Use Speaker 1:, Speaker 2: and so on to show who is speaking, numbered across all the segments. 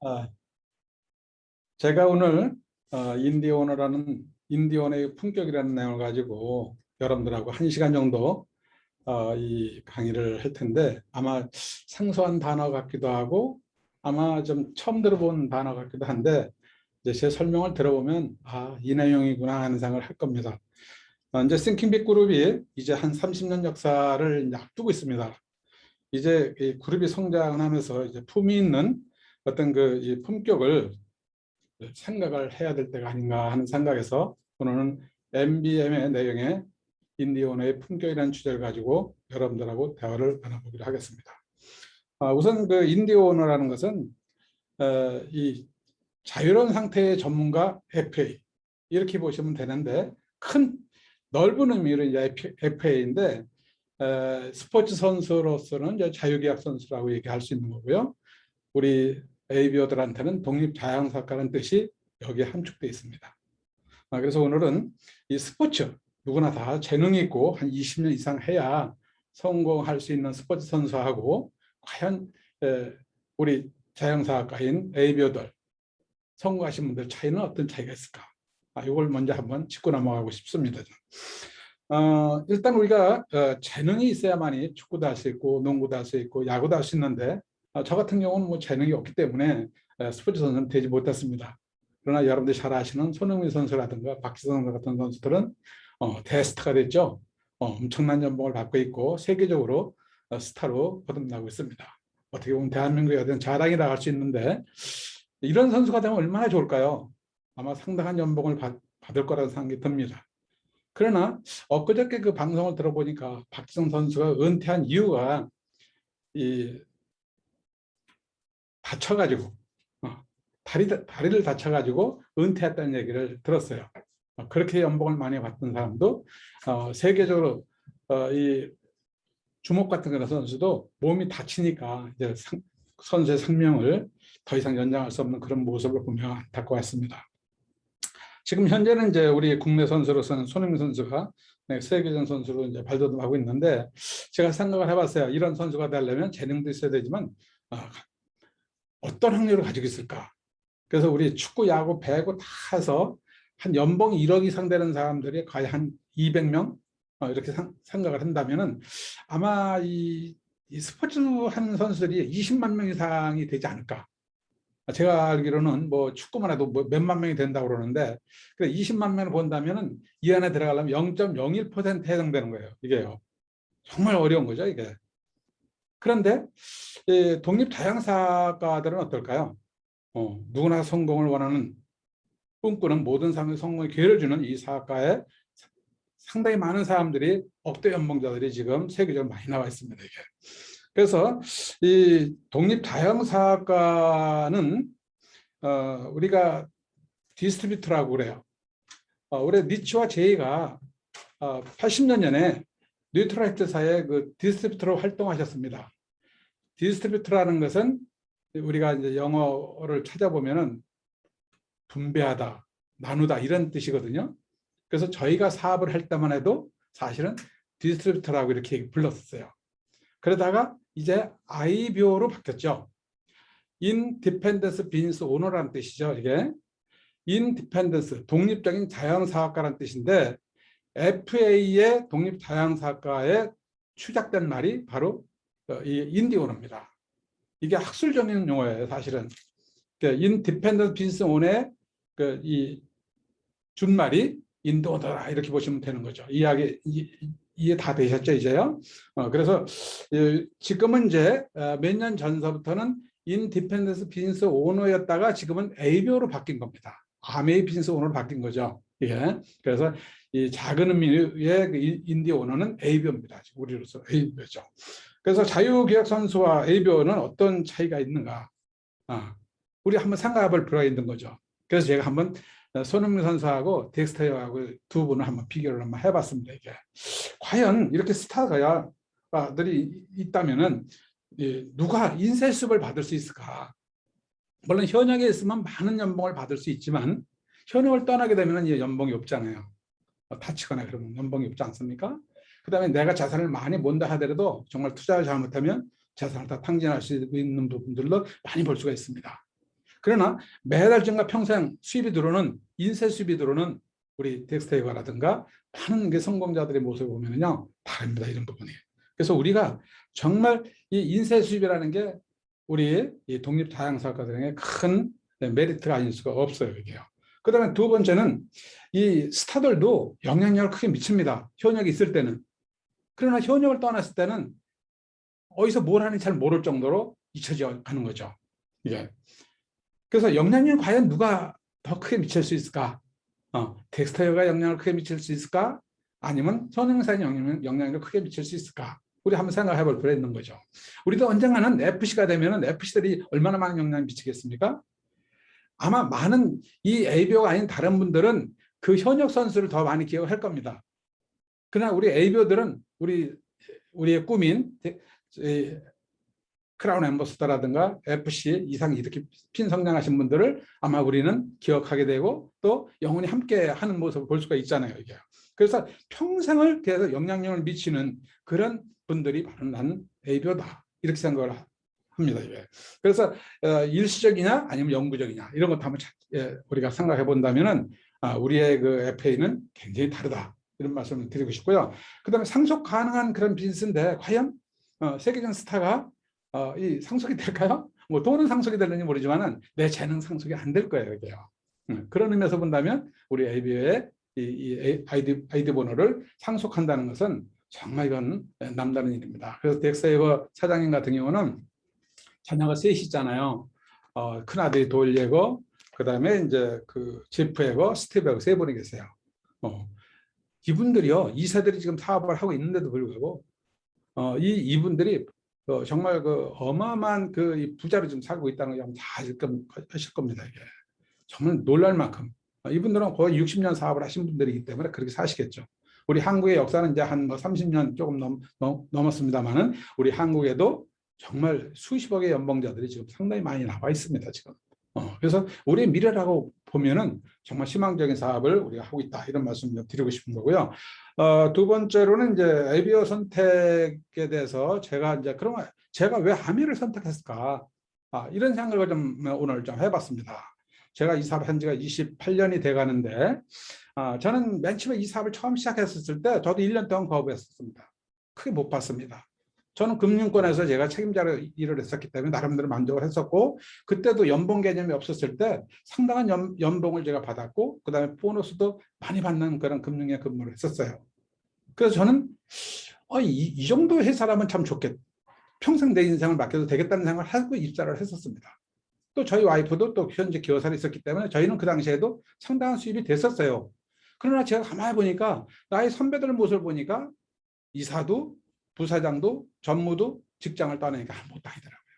Speaker 1: 아, 제가 오늘 인디오너의 품격이라는 내용을 가지고 여러분들하고 1시간 정도 이 강의를 할 텐데, 아마 생소한 단어 같기도 하고 아마 좀 처음 들어본 단어 같기도 한데, 이제 제 설명을 들어보면 이 내용이구나 하는 생각을 할 겁니다. 이제 싱킹빅 그룹이 이제 한 30년 역사를 이제 앞두고 있습니다. 이제 이 그룹이 성장하면서 이제 품위 있는 어떤 이 품격을 생각을 해야 될 때가 아닌가 하는 생각에서 오늘은 MBM의 내용에 인디오너의 품격이라는 주제를 가지고 여러분들하고 대화를 나눠보기로 하겠습니다. 우선 그 인디오너라는 것은 이 자유로운 상태의 전문가 FA 이렇게 보시면 되는데, 큰 넓은 의미로 이제 FA인데 스포츠 선수로서는 이제 자유계약 선수라고 얘기할 수 있는 거고요. 우리 에이비어들한테는 독립자양사과라는 뜻이 여기에 함축되어 있습니다. 그래서 오늘은 이 스포츠, 누구나 다 재능이 있고 한 20년 이상 해야 성공할 수 있는 스포츠 선수하고 과연 우리 자양사과인 에이비어들 성공하신 분들 차이는 어떤 차이가 있을까? 이걸 먼저 한번 짚고 넘어가고 싶습니다. 일단 우리가 재능이 있어야만이 축구도 할 수 있고 농구도 할 수 있고 야구도 할 수 있는데, 저 같은 경우는 뭐 재능이 없기 때문에 스포츠 선수는 되지 못했습니다. 그러나 여러분들이 잘 아시는 손흥민 선수라든가 박지성 선수 같은 선수들은 대스타가 됐죠. 엄청난 연봉을 받고 있고 세계적으로 스타로 거듭나고 있습니다. 어떻게 보면 대한민국의 어떤 자랑이라고 할 수 있는데, 이런 선수가 되면 얼마나 좋을까요? 아마 상당한 연봉을 받을 거라는 생각이 듭니다. 그러나 엊그저께 그 방송을 들어보니까 박지성 선수가 은퇴한 이유가 다쳐가지고 다리를 다쳐가지고 은퇴했다는 얘기를 들었어요. 그렇게 연봉을 많이 받던 사람도 세계적으로 이 주목 같은 그런 선수도 몸이 다치니까 이제 선수의 생명을 더 이상 연장할 수 없는 그런 모습을 보며 안타까웠습니다. 지금 현재는 이제 우리 국내 선수로서는 손흥민 선수가 세계적 선수로 이제 발돋움하고 있는데, 제가 생각을 해봤어요. 이런 선수가 되려면 재능도 있어야 되지만 어떤 확률을 가지고 있을까? 그래서 우리 축구, 야구, 배구 다 해서 한 연봉이 1억 이상 되는 사람들이 거의 한 200명 이렇게 생각을 한다면은 아마 이 스포츠 하는 선수들이 20만 명 이상이 되지 않을까? 제가 알기로는 뭐 축구만 해도 뭐 몇만 명이 된다고 그러는데, 20만 명을 본다면은 이 안에 들어가려면 0.01% 해당되는 거예요. 이게요. 정말 어려운 거죠, 이게. 그런데 독립자양사과들은 어떨까요? 누구나 성공을 원하는, 꿈꾸는 모든 사람의 성공에 기회를 주는 이 사과에 상당히 많은 사람들이, 억대 연봉자들이 지금 세계적으로 많이 나와 있습니다. 이게. 그래서 이 독립자양사과는 우리가 디스트리뷰터라고 그래요. 우리 니츠와 제이가 80년 전에 뉴트라이트사의 그 디스트리뷰터로 활동하셨습니다. 디스트리뷰터라는 것은 우리가 이제 영어를 찾아보면은 분배하다, 나누다 이런 뜻이거든요. 그래서 저희가 사업을 할 때만 해도 사실은 디스트리뷰터라고 이렇게 불렀었어요. 그러다가 이제 IBO로 바뀌었죠. 인디펜던스 비즈니스 오너라는 뜻이죠. 이게 인디펜던스, 독립적인 자영사업가라는 뜻인데, FA의 독립자영사업가에 추작된 말이 바로 이 인디오너입니다. 이게 학술적인 용어예요, 사실은. 인디펜던스 비즈니스 오너의 이 준말이 인도어더라 이렇게 보시면 되는 거죠. 이해 다 되셨죠, 이제요? 그래서 지금은 이제 몇 년 전서부터는 인디펜던스 비즈니스 오너였다가 지금은 ABO로 바뀐 겁니다. 아메이 비즈니스 오너로 바뀐 거죠. 예. 그래서 이 작은 의미의 인디 오너는 ABO입니다. 우리로서 ABO죠. 그래서 자유계약 선수와 ABO는 어떤 차이가 있는가? 우리 한번 생각해 볼 필요가 있는 거죠. 그래서 제가 한번 손흥민 선수하고 덱스터하고 두 분을 한번 비교를 한번 해봤습니다. 이게 과연 이렇게 스타들이 있다면은 누가 인센시브를 받을 수 있을까? 물론 현역에 있으면 많은 연봉을 받을 수 있지만 현역을 떠나게 되면 연봉이 없잖아요. 다치거나 그러면 연봉이 없지 않습니까? 그다음에 내가 자산을 많이 mon다 하더라도 정말 투자를 잘못하면 자산을 다 탕진할 수 있는 부분들로 많이 볼 수가 있습니다. 그러나 매달 증가 평생 수입이 들어오는 인쇄 수입이 들어오는 우리 덱스터웨이라든가 많은 게 성공자들의 모습을 보면요 다릅니다. 이런 부분이. 그래서 우리가 정말 이 인쇄 수입이라는 게 우리 이 독립 자영사업가들에게 큰 메리트가 아닐 수가 없어요. 이게요. 그다음에 두 번째는 이 스타들도 영향력을 크게 미칩니다. 현역이 있을 때는. 그러나 현역을 떠났을 때는 어디서 뭘 하는지 잘 모를 정도로 잊혀져 가는 거죠. 이게. 그래서 영향력이 과연 누가 더 크게 미칠 수 있을까? 덱스터웨이가 영향을 크게 미칠 수 있을까? 아니면 손영사의 영향력을 크게 미칠 수 있을까? 우리 한번 생각해 볼 필요가 있는 거죠. 우리도 언젠가는 FC가 되면 FC들이 얼마나 많은 영향을 미치겠습니까? 아마 많은 이 ABO가 아닌 다른 분들은 그 현역 선수를 더 많이 기억할 겁니다. 그러나 우리 ABO들은 우리의 꿈인 크라운 앰버서더라든가 FC 이상 이렇게 핀 성장하신 분들을 아마 우리는 기억하게 되고 또 영원히 함께 하는 모습을 볼 수가 있잖아요. 이게. 그래서 평생을 계속 영향력을 미치는 그런 분들이 바로 나는 ABO다. 이렇게 생각을 합니다. 이게. 그래서 일시적이냐 아니면 영구적이냐 이런 것도 한번 우리가 생각해 본다면은 우리의 그 FA는 굉장히 다르다. 이런 말씀을 드리고 싶고요. 그다음에 상속 가능한 그런 비즈니스인데 과연 세계적 스타가 이 상속이 될까요? 뭐 돈은 상속이 될는지 모르지만은 내 재능 상속이 안 될 거예요. 이게요. 그런 의미에서 본다면 우리 ABO의 이 아이디 번호를 상속한다는 것은 정말 이건 남다른 일입니다. 그래서 덱스터웨이 사장님 같은 경우는 자녀가 셋이잖아요. 큰아들이 돌리고 그다음에 이제 그 제프하고 스티브하고 세 분이 계세요. 이분들이요. 이세들이 지금 사업을 하고 있는데도 불구하고 이분들이 정말 그 어마어마한 그 부자로 지금 살고 있다는 걸 다 하실 겁니다. 이게 정말 놀랄 만큼 이분들은 거의 60년 사업을 하신 분들이기 때문에 그렇게 사시겠죠. 우리 한국의 역사는 이제 한 뭐 30년 조금 넘었습니다만은 우리 한국에도 정말 수십억의 연봉자들이 지금 상당히 많이 나와 있습니다. 지금. 그래서 우리의 미래라고 보면은 정말 희망적인 사업을 우리가 하고 있다 이런 말씀을 드리고 싶은 거고요. 두 번째로는 이제 ABO 선택에 대해서 제가 이제 그러면 제가 왜 아미를 선택했을까? 이런 생각을 좀 오늘 좀 해봤습니다. 제가 이 사업 한 지가 28년이 돼 가는데 저는 맨 처음에 이 사업을 처음 시작했을 때 저도 1년 동안 거부했었습니다. 크게 못 봤습니다. 저는 금융권에서 제가 책임자로 일을 했었기 때문에 나름대로 만족을 했었고 그때도 연봉 개념이 없었을 때 상당한 연봉을 제가 받았고 그다음에 보너스도 많이 받는 그런 금융에 근무를 했었어요. 그래서 저는 이 정도 회사라면 참 좋겠다. 평생 내 인생을 맡겨도 되겠다는 생각을 하고 입사를 했었습니다. 또 저희 와이프도 또 현재 기여사로 있었기 때문에 저희는 그 당시에도 상당한 수입이 됐었어요. 그러나 제가 가만히 보니까 나의 선배들 모습을 보니까 이사도 부사장도 전무도 직장을 떠나니까 아무것도 아니더라고요.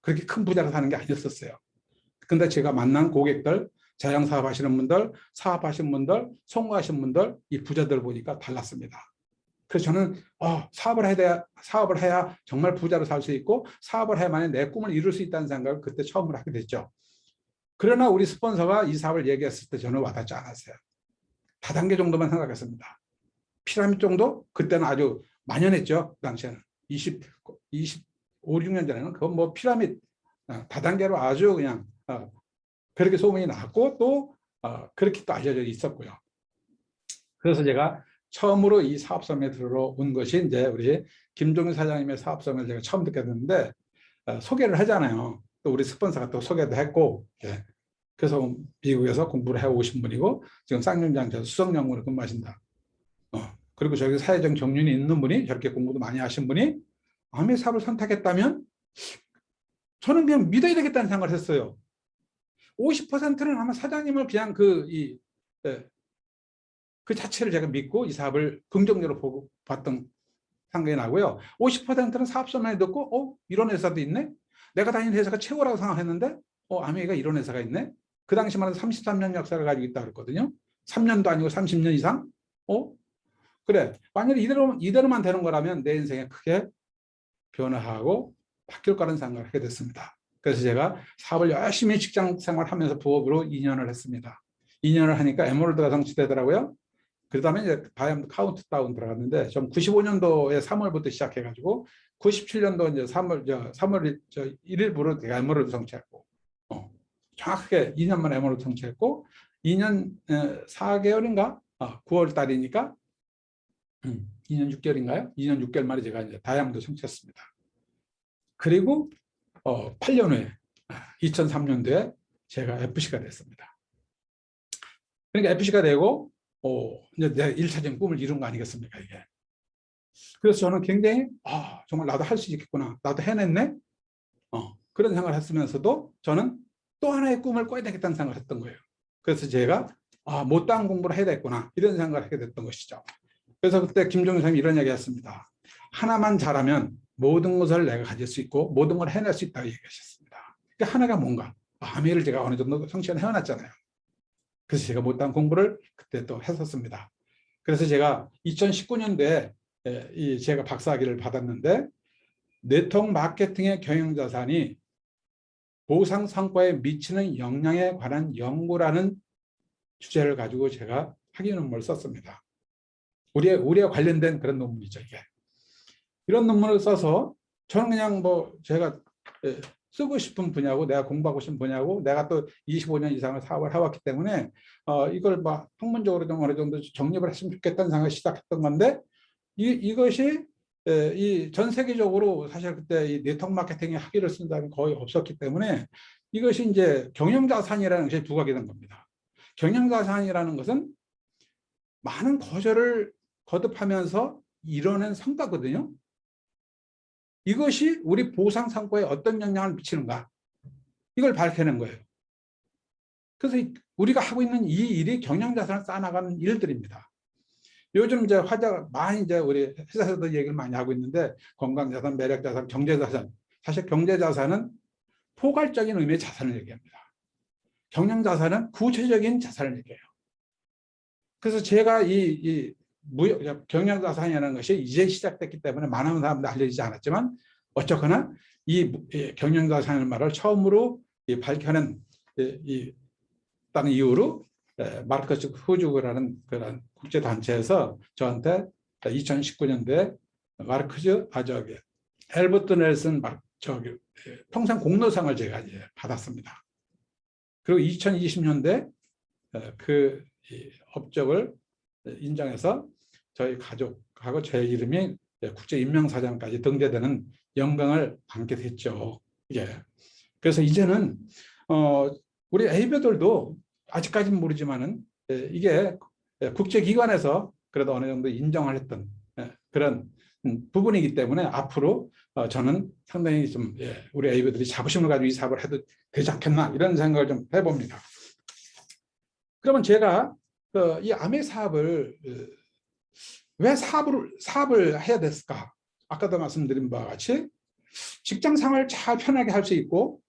Speaker 1: 그렇게 큰 부자로 사는 게 아니었었어요. 근데 제가 만난 고객들, 자영사업 하시는 분들, 사업하시는 분들, 성공하신 분들, 이 부자들 보니까 달랐습니다. 그래서 저는 사업을 해야 정말 부자로 살 수 있고 사업을 해야만 내 꿈을 이룰 수 있다는 생각을 그때 처음으로 하게 됐죠. 그러나 우리 스폰서가 이 사업을 얘기했을 때 저는 와닿지 않았어요. 다단계 정도만 생각했습니다. 피라미드 정도? 그때는 아주 만연했죠. 그 당시에는 25, 6년 전에는 그건 뭐 피라미드 다단계로 아주 그냥 그렇게 소문이 났고 또 그렇게 또 알려져 있었고요. 그래서 제가 처음으로 이 사업성에 들어온 것이 이제 우리 김종인 사장님의 사업성을 제가 처음 듣게 됐는데 소개를 하잖아요. 또 우리 스폰서가 또 소개도 했고 그래서 미국에서 공부를 해오신 분이고 지금 쌍용장에서 수석연구원을 근무하신다. 그리고 저기 사회적 경륜이 있는 분이 저렇게 공부도 많이 하신 분이 아미 사업을 선택했다면 저는 그냥 믿어야 되겠다는 생각을 했어요. 50%는 아마 사장님을 그냥 그 자체를 제가 믿고 이 사업을 긍정적으로 보고 봤던 생각이 나고요. 50%는 사업설명을 듣고 이런 회사도 있네? 내가 다니는 회사가 최고라고 생각했는데 아미가 이런 회사가 있네? 그 당시만 해도 33년 역사를 가지고 있다고 그랬거든요. 3년도 아니고 30년 이상? 그래. 만약에 이대로만 되는 거라면 내 인생에 크게 변화하고 바뀔 거라는 생각을 하게 됐습니다. 그래서 제가 사업을 열심히 직장 생활하면서 부업으로 2년을 했습니다. 2년을 하니까 에메랄드가 성취되더라고요. 그 다음에 이제 바이옴 카운트다운 들어갔는데 좀 95년도에 3월부터 시작해가지고 97년도 이제 3월 1일부로 에메랄드 성취했고 정확하게 2년 만에 MO를 성취했고 2년 4개월인가 9월 달이니까 2년 6개월인가요? 2년 6개월 만에 제가 이제 다이아몬드 성취했습니다. 그리고 8년 후에 2003년도에 제가 FC가 됐습니다. 그러니까 FC가 되고 이제 내 1차적인 꿈을 이룬 거 아니겠습니까 이게. 그래서 저는 굉장히 정말 나도 할 수 있겠구나, 나도 해냈네, 그런 생각을 했으면서도 저는 또 하나의 꿈을 꿔야 되겠다는 생각을 했던 거예요. 그래서 제가 못다한 공부를 해야 되겠구나 이런 생각을 하게 됐던 것이죠. 그래서 그때 김종인 선생님이 이런 얘기 했습니다. 하나만 잘하면 모든 것을 내가 가질 수 있고 모든 걸 해낼 수 있다고 얘기하셨습니다. 그러니까 하나가 뭔가 암회를 제가 어느 정도 성취를 해놨잖아요. 그래서 제가 못다한 공부를 그때 또 했었습니다. 그래서 제가 2019년도에 제가 박사학위를 받았는데 네트워크 마케팅의 경영자산이 보상 성과에 미치는 영향에 관한 연구라는 주제를 가지고 제가 학위 논문을 썼습니다. 우리에 관련된 그런 논문이죠, 이게. 이런 논문을 써서 저는 그냥 제가 쓰고 싶은 분야고 내가 공부하고 싶은 분야고 내가 또 25년 이상을 사업을 해왔기 때문에 이걸 학문적으로 좀 어느 정도 정립을 했으면 좋겠다는 생각을 시작했던 건데 이것이 전 세계적으로 사실 그때 이 네트워크 마케팅에 학위를 쓴 사람이 거의 없었기 때문에 이것이 이제 경영자산이라는 것이 부각이 된 겁니다. 경영자산이라는 것은 많은 거절을 거듭하면서 이뤄낸 성과거든요. 이것이 우리 보상 성과에 어떤 영향을 미치는가, 이걸 밝혀낸 거예요. 그래서 우리가 하고 있는 이 일이 경영자산을 쌓아나가는 일들입니다. 요즘 이제 화제가 많이 이제 우리 회사에서도 얘기를 많이 하고 있는데 건강자산, 매력자산, 경제자산. 사실 경제자산은 포괄적인 의미의 자산을 얘기합니다. 경영자산은 구체적인 자산을 얘기해요. 그래서 제가 이 경영자산이라는 것이 이제 시작됐기 때문에 많은 사람들 알려지지 않았지만 어쨌거나 이 경영자산이라는 말을 처음으로 밝혀낸 다는 이유로 마르커스 후주그라는 그런 국제단체에서 저한테 2019년도에 마르커스 엘버트 넬슨 평생 공로상을 제가 이제 받았습니다. 그리고 2020년도에 그 업적을 인정해서 저희 가족하고 제 이름이 국제인명사장까지 등재되는 영광을 안게 됐죠. 그래서 이제는 우리 A배들도 아직까지는 모르지만은 이게 국제기관에서 그래도 어느 정도 인정을 했던 그런 부분이기 때문에 앞으로 저는 상당히 좀 우리 A배들이 자부심을 가지고 이 사업을 해도 되지 않겠나 이런 생각을 좀 해봅니다. 그러면 제가 이 아메 사업을 왜 사업을 해야 됐을까? 아까도 말씀드린 바와 같이 직장 생활 잘 편하게 할 수 있고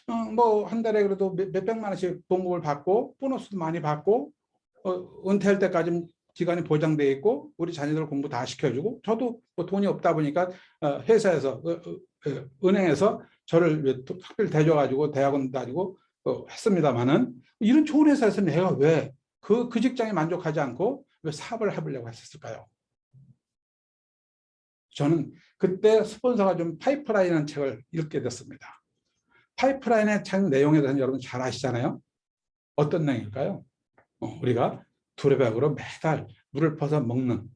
Speaker 1: 한 달에 그래도 몇백만 원씩 봉급을 받고 보너스도 많이 받고 은퇴할 때까지 기간이 보장되어 있고 우리 자녀들 공부 다 시켜주고 저도 돈이 없다 보니까 회사에서 은행에서 저를 특별히 대줘가지고 대학원 다니고 했습니다만은 이런 좋은 회사에서 내가 왜 그 직장에 만족하지 않고 왜 사업을 해보려고 했었을까요? 저는 그때 스폰서가 좀 파이프라인이라는 책을 읽게 됐습니다. 파이프라인의 책 내용에 대해서 여러분 잘 아시잖아요. 어떤 내용일까요? 우리가 두레박으로 매달 물을 퍼서 먹는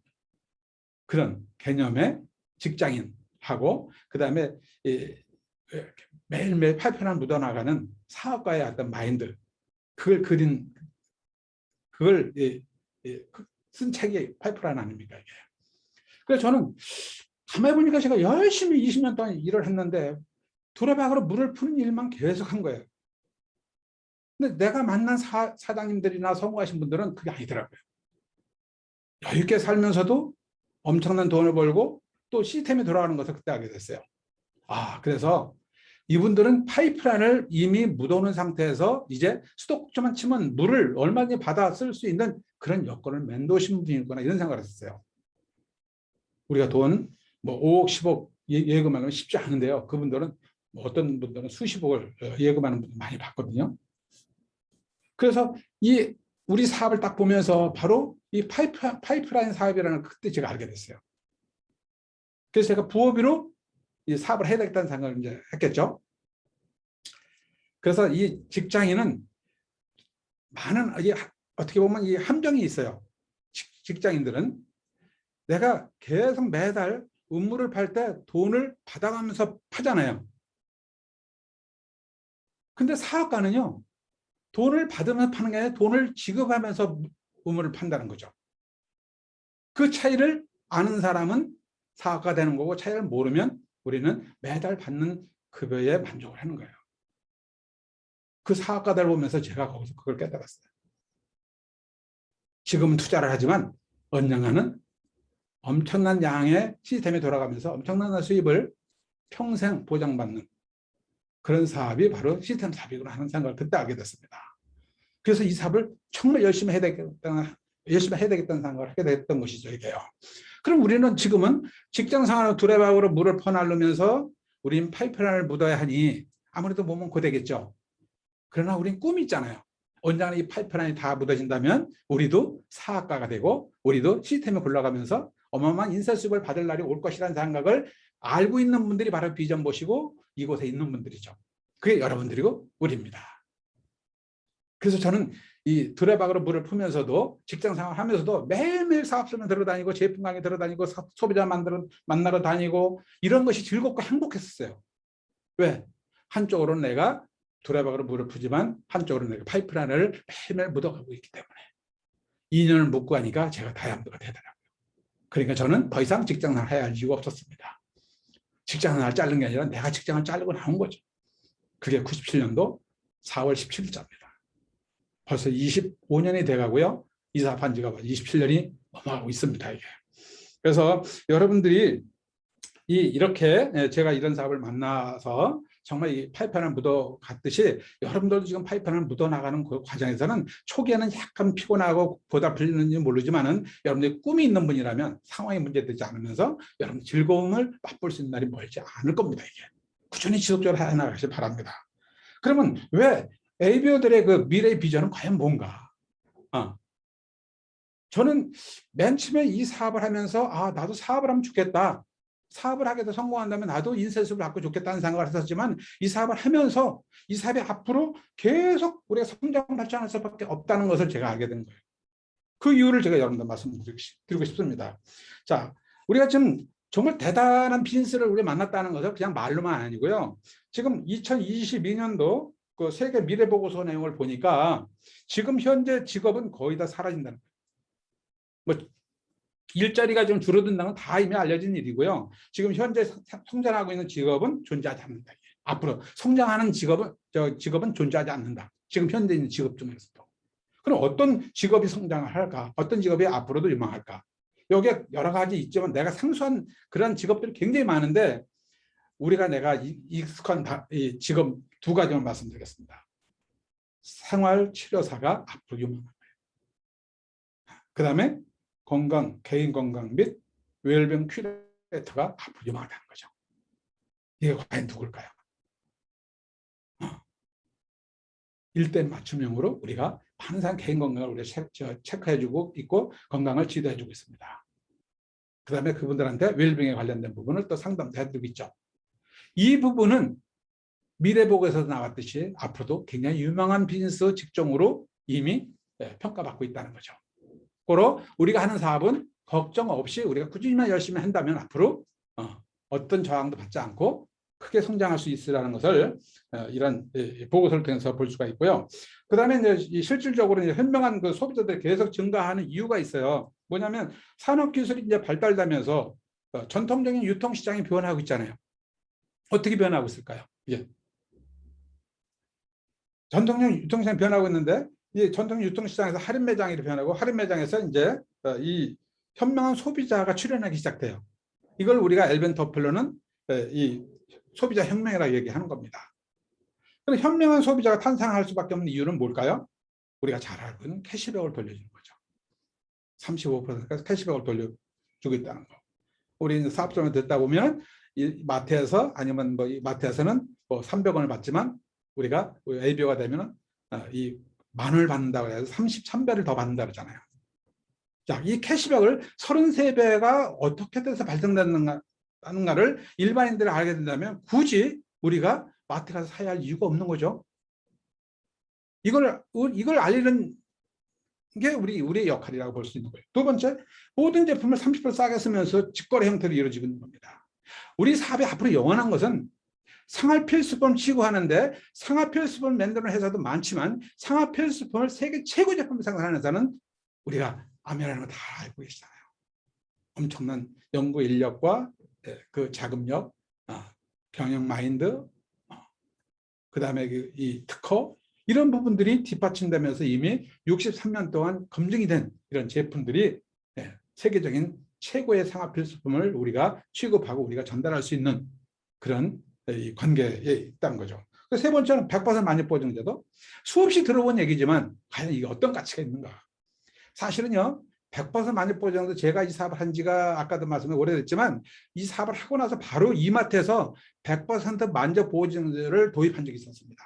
Speaker 1: 그런 개념의 직장인하고 그 다음에 매일매일 파이프라인을 묻어나가는 사업가의 어떤 마인드, 그걸 쓴 책이 파이프라인 아닙니까 이게. 그래서 저는 가만히 보니까 제가 열심히 20년 동안 일을 했는데 두레박으로 물을 푸는 일만 계속한 거예요. 근데 내가 만난 사장님들이나 성공하신 분들은 그게 아니더라고요. 여유 있게 살면서도 엄청난 돈을 벌고 또 시스템이 돌아가는 것을 그때 알게 됐어요. 그래서 이분들은 파이프라인을 이미 묻어놓은 상태에서 이제 수도꼭지만 치면 물을 얼마든지 받아 쓸 수 있는 그런 여건을 맴도신 분이구나 이런 생각을 했어요. 우리가 돈 5억, 10억 예금하면 쉽지 않은데요. 그분들은 어떤 분들은 수십억을 예금하는 분들 많이 봤거든요. 그래서 우리 사업을 딱 보면서 바로 이 파이프라인 사업이라는 걸 그때 제가 알게 됐어요. 그래서 제가 부업으로 이 사업을 해야 되겠다는 생각을 이제 했겠죠. 그래서 이 직장인은 많은, 어떻게 보면 이 함정이 있어요. 직장인들은 내가 계속 매달 음물을 팔 때 돈을 받아가면서 파잖아요. 근데 사업가는요, 돈을 받으면서 파는 게 아니라 돈을 지급하면서 음물을 판다는 거죠. 그 차이를 아는 사람은 사업가 되는 거고, 차이를 모르면 우리는 매달 받는 급여에 만족을 하는 거예요. 그 사업가들 보면서 제가 거기서 그걸 깨달았어요. 지금은 투자를 하지만 언젠가는 엄청난 양의 시스템이 돌아가면서 엄청난 수입을 평생 보장받는 그런 사업이 바로 시스템 사업이구나 하는 생각을 그때 알게 됐습니다. 그래서 이 사업을 정말 열심히 해야 되겠다는 생각을 하게 됐던 것이죠, 이게요. 그럼 우리는 지금은 직장 생활을 두레박으로 물을 퍼나르면서 우린 파이프라인을 묻어야 하니 아무래도 몸은 고되겠죠. 그러나 우린 꿈이 있잖아요. 언젠가 이 파이프라인이 다 묻어진다면 우리도 사업가가 되고 우리도 시스템에 굴러가면서 어마어마한 인쇄 수입을 받을 날이 올 것이라는 생각을 알고 있는 분들이 바로 비전 보시고 이곳에 있는 분들이죠. 그게 여러분들이고 우리입니다. 그래서 저는 이 두레박으로 물을 푸면서도 직장 생활하면서도 매일매일 사업소에 들어다니고 제품 강의 들어다니고 소비자 만나러 다니고 이런 것이 즐겁고 행복했었어요. 왜? 한쪽으로는 내가 두레박으로 물을 푸지만 한쪽으로는 내가 파이프라인을 매일매일 묻어가고 있기 때문에 2년을 묻고 하니까 제가 다이아몬드가 되더라고요. 그러니까 저는 더 이상 직장생활 해야 할 이유가 없었습니다. 직장생활 자른 게 아니라 내가 직장을 자르고 나온 거죠. 그게 97년도 4월 17일자입니다. 벌써 25년이 돼가고요. 이사한 지가 27년이 넘어가고 있습니다. 이게. 그래서 여러분들이 이렇게 제가 이런 사업을 만나서 정말 이 파이프라인을 묻어갔듯이 여러분들도 지금 파이프라인을 묻어나가는 그 과정에서는 초기에는 약간 피곤하고 보다 풀리는지 모르지만은 여러분들이 꿈이 있는 분이라면 상황이 문제되지 않으면서 여러분 즐거움을 맛볼 수 있는 날이 멀지 않을 겁니다. 이게 꾸준히 지속적으로 해나가시기 바랍니다. 그러면 왜 ABO들의 그 미래의 비전은 과연 뭔가? 저는 맨 처음에 이 사업을 하면서 나도 사업을 하면 좋겠다. 사업을 하게 돼서 성공한다면 나도 인센티브를 받고 좋겠다는 생각을 했었지만 이 사업을 하면서 이 사업이 앞으로 계속 우리가 성장 발전할 수밖에 없다는 것을 제가 알게 된 거예요. 그 이유를 제가 여러분들 말씀드리고 싶습니다. 자, 우리가 지금 정말 대단한 비즈니스를 우리 만났다는 것을 그냥 말로만 아니고요. 지금 2022년도 그 세계 미래보고서 내용을 보니까 지금 현재 직업은 거의 다 사라진다는 거예요. 뭐 일자리가 좀 줄어든다는 건 다 이미 알려진 일이고요. 지금 현재 성장하고 있는 직업은 존재하지 않는다. 앞으로 성장하는 직업은 존재하지 않는다. 지금 현재 있는 직업 중에서도. 그럼 어떤 직업이 성장을 할까? 어떤 직업이 앞으로도 유망할까? 여기에 여러 가지 있지만 내가 상수한 그런 직업들이 굉장히 많은데 내가 익숙한 이 직업 두 가지만 말씀드리겠습니다. 생활치료사가 앞으로 유망한 거예요. 그 다음에 개인 건강 및 웰빙 큐레이터가 앞으로 유망하다는 거죠. 이게 과연 누굴까요? 1대 맞춤형으로 우리가 항상 개인 건강을 우리가 체크해주고 있고 건강을 지도해주고 있습니다. 그 다음에 그분들한테 웰빙에 관련된 부분을 또 상담도 해드리고 있죠. 이 부분은 미래보고에서 나왔듯이 앞으로도 굉장히 유망한 비즈니스 직종으로 이미 평가받고 있다는 거죠. 고로 우리가 하는 사업은 걱정 없이 우리가 꾸준히만 열심히 한다면 앞으로 어떤 저항도 받지 않고 크게 성장할 수 있으라는 것을 이런 보고서를 통해서 볼 수가 있고요. 그 다음에 이제 실질적으로 이제 현명한 그 소비자들이 계속 증가하는 이유가 있어요. 뭐냐면 산업기술이 이제 발달되면서 전통적인 유통시장이 변화하고 있잖아요. 어떻게 변하고 있을까요? 전통적 유통시장이 변하고 있는데 이 전통 유통시장에서 할인 매장이 변하고 할인 매장에서 이제 이 현명한 소비자가 출현하기 시작돼요. 이걸 우리가 엘벤 토플러는 이 소비자 혁명이라고 얘기하는 겁니다. 그럼 현명한 소비자가 탄생할 수밖에 없는 이유는 뭘까요? 우리가 잘 알고 있는 캐시백을 돌려주는 거죠. 35%까지 캐시백을 돌려주고 있다는 거. 우리 사업성을 듣다 보면 이 마트에서 아니면 뭐 이 마트에서는 뭐 300원을 받지만 우리가 ABO가 되면 이 10,000원을 받는다고 해서 33배를 더 받는다고 그러잖아요. 자, 이 캐시백을 33배가 어떻게 돼서 발생되는가를 일반인들이 알게 된다면 굳이 우리가 마트 가서 사야 할 이유가 없는 거죠. 이걸 알리는 게 우리의 역할이라고 볼 수 있는 거예요. 두 번째, 모든 제품을 30% 싸게 쓰면서 직거래 형태로 이루어지고 있는 겁니다. 우리 사업이 앞으로 영원한 것은 상하 필수품 취급하는데 상하 필수품을 만드는 회사도 많지만 상하 필수품을 세계 최고 제품을 생산하는 회사는 우리가 아메라는 거 다 알고 계시잖아요. 엄청난 연구 인력과 그 자금력, 경영 마인드, 그다음에 이 특허 이런 부분들이 뒷받침되면서 이미 63년 동안 검증이 된 이런 제품들이 세계적인 최고의 상하 필수품을 우리가 취급하고 우리가 전달할 수 있는 그런 이 관계에 있다는 거죠. 세 번째는 100% 만족 보증제도. 수없이 들어본 얘기지만 과연 이게 어떤 가치가 있는가. 사실은요, 100% 만족 보증도 제가 이 사업을 한 지가 아까도 말씀해 오래됐지만 이 사업을 하고 나서 바로 이마트에서 100% 만족 보증제를 도입한 적이 있었습니다.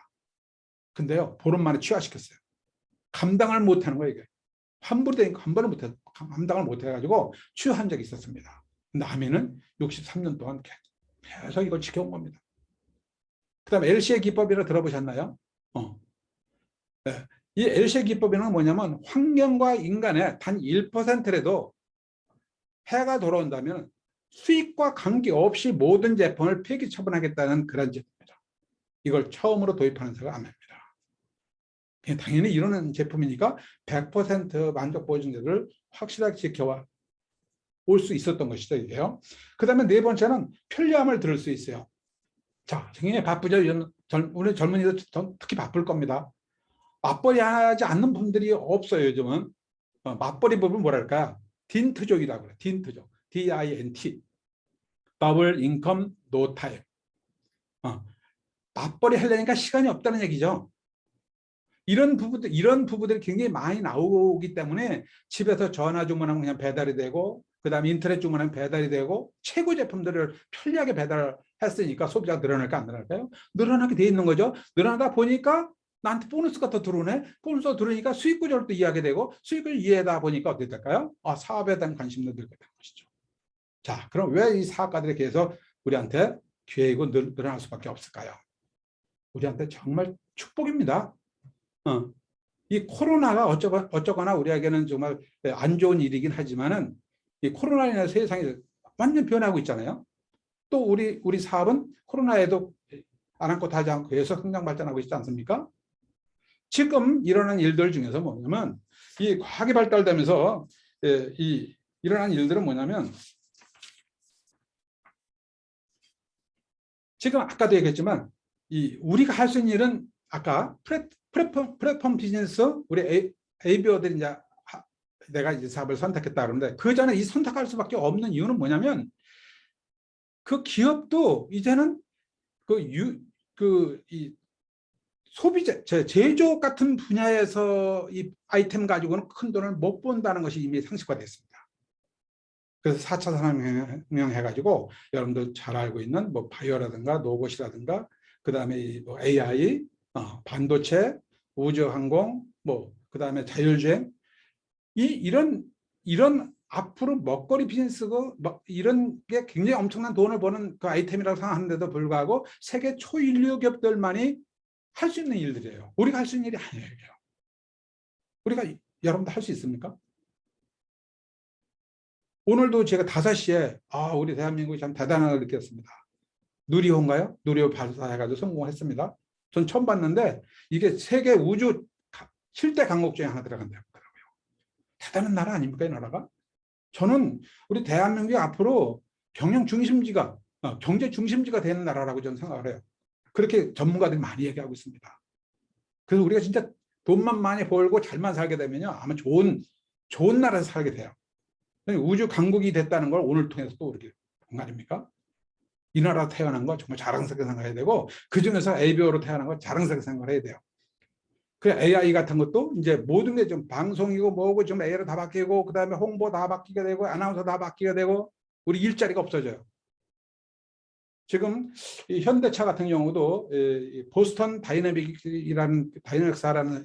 Speaker 1: 근데요, 보름 만에 취하시켰어요. 감당을 못하는 거예요, 이게. 환불되니까 감당을 못해가지고 취하한 적이 있었습니다. 근데 아메는 63년 동안 계속 이걸 지켜온 겁니다. 그 다음에 LCA 기법이라 들어보셨나요? 네. 이 LCA 기법이란 뭐냐면 환경과 인간의 단 1%라도 해가 돌아온다면 수익과 관계없이 모든 제품을 폐기 처분하겠다는 그런 제품이죠. 이걸 처음으로 도입하는 회사가 아메입니다. 당연히 이러는 제품이니까 100% 만족 보증제를 확실하게 지켜와 올 수 있었던 것이죠. 이게요. 그 다음에 네 번째는 편리함을 들을 수 있어요. 자, 굉장히 바쁘죠. 우리 젊은이들 특히 바쁠 겁니다. 맞벌이 하지 않는 분들이 없어요. 요즘은. 맞벌이 부분 뭐랄까. 딘트족이라고 그래요. 딘트족. DINT. 더블 인컴 노 타임. 맞벌이 하려니까 시간이 없다는 얘기죠. 이런 부부들이 굉장히 많이 나오기 때문에 집에서 전화 주문하면 그냥 배달이 되고 그다음에 인터넷 주문하면 배달이 되고 최고 제품들을 편리하게 배달했으니까 소비자가 늘어날까 안 늘어날까요? 늘어나게 돼 있는 거죠. 늘어나다 보니까 나한테 보너스가 더 들어오네. 보너스가 들어오니까 수익 구조를 또 이해하게 되고 수익을 이해하다 보니까 어떻게 될까요? 사업에 대한 관심도 늘게 되는 것이죠. 자, 그럼 왜 이 사업가들이 계속 우리한테 기회이고 늘어날 수밖에 없을까요? 우리한테 정말 축복입니다. 이 코로나가 어쩌거나 우리에게는 정말 안 좋은 일이긴 하지만은 이 코로나로 인해서 세상이 완전 변하고 있잖아요. 또 우리 사업은 코로나에도 아랑곳 하지 않고 계속 성장 발전하고 있지 않습니까? 지금 일어난 일들 중에서 뭐냐면 이 과학이 발달되면서 일어난 일들은 뭐냐면 지금 아까도 얘기했지만 우리가 할 수 있는 일은 아까 플랫폼 비즈니스 우리 ABO들이 이제 내가 이제 사업을 선택했다 그러는데 그 전에 이 선택할 수밖에 없는 이유는 뭐냐면 그 기업도 이제는 이 소비재 제조업 같은 분야에서 이 아이템 가지고는 큰 돈을 못 번다는 것이 이미 상식화됐습니다. 그래서 4차 산업혁명 해가지고 여러분들 잘 알고 있는 뭐 바이오라든가 로봇이라든가 그다음에 뭐 AI, 반도체, 우주항공, 뭐 그다음에 자율주행 이런 앞으로 먹거리 비즈니스고 이런 게 굉장히 엄청난 돈을 버는 그 아이템이라고 생각하는데도 불구하고 세계 초인류 기업들만이 할 수 있는 일들이에요. 우리가 할 수 있는 일이 아니에요. 우리가 여러분들 할 수 있습니까? 오늘도 제가 5시에 우리 대한민국이 참 대단하다고 느꼈습니다. 누리호인가요? 누리호 발사해가지고 성공했습니다. 전 처음 봤는데 이게 세계 우주 7대 강국 중에 하나 들어간다고 하더라고요. 대단한 나라 아닙니까, 이 나라가? 저는 우리 대한민국이 앞으로 경영 중심지가, 경제 중심지가 되는 나라라고 저는 생각을 해요. 그렇게 전문가들이 많이 얘기하고 있습니다. 그래서 우리가 진짜 돈만 많이 벌고 잘만 살게 되면요, 아마 좋은 나라에서 살게 돼요. 우주 강국이 됐다는 걸 오늘 통해서 또 이렇게 본 거 아닙니까? 이 나라 태어난 거 정말 자랑스럽게 생각해야 되고 그중에서 ABO로 태어난 거 자랑스럽게 생각해야 돼요. 그 AI 같은 것도 이제 모든 게 좀 방송이고 뭐고 좀 AI로 다 바뀌고 그다음에 홍보 다 바뀌게 되고 아나운서 다 바뀌게 되고 우리 일자리가 없어져요. 지금 이 현대차 같은 경우도 보스턴 다이내믹스라는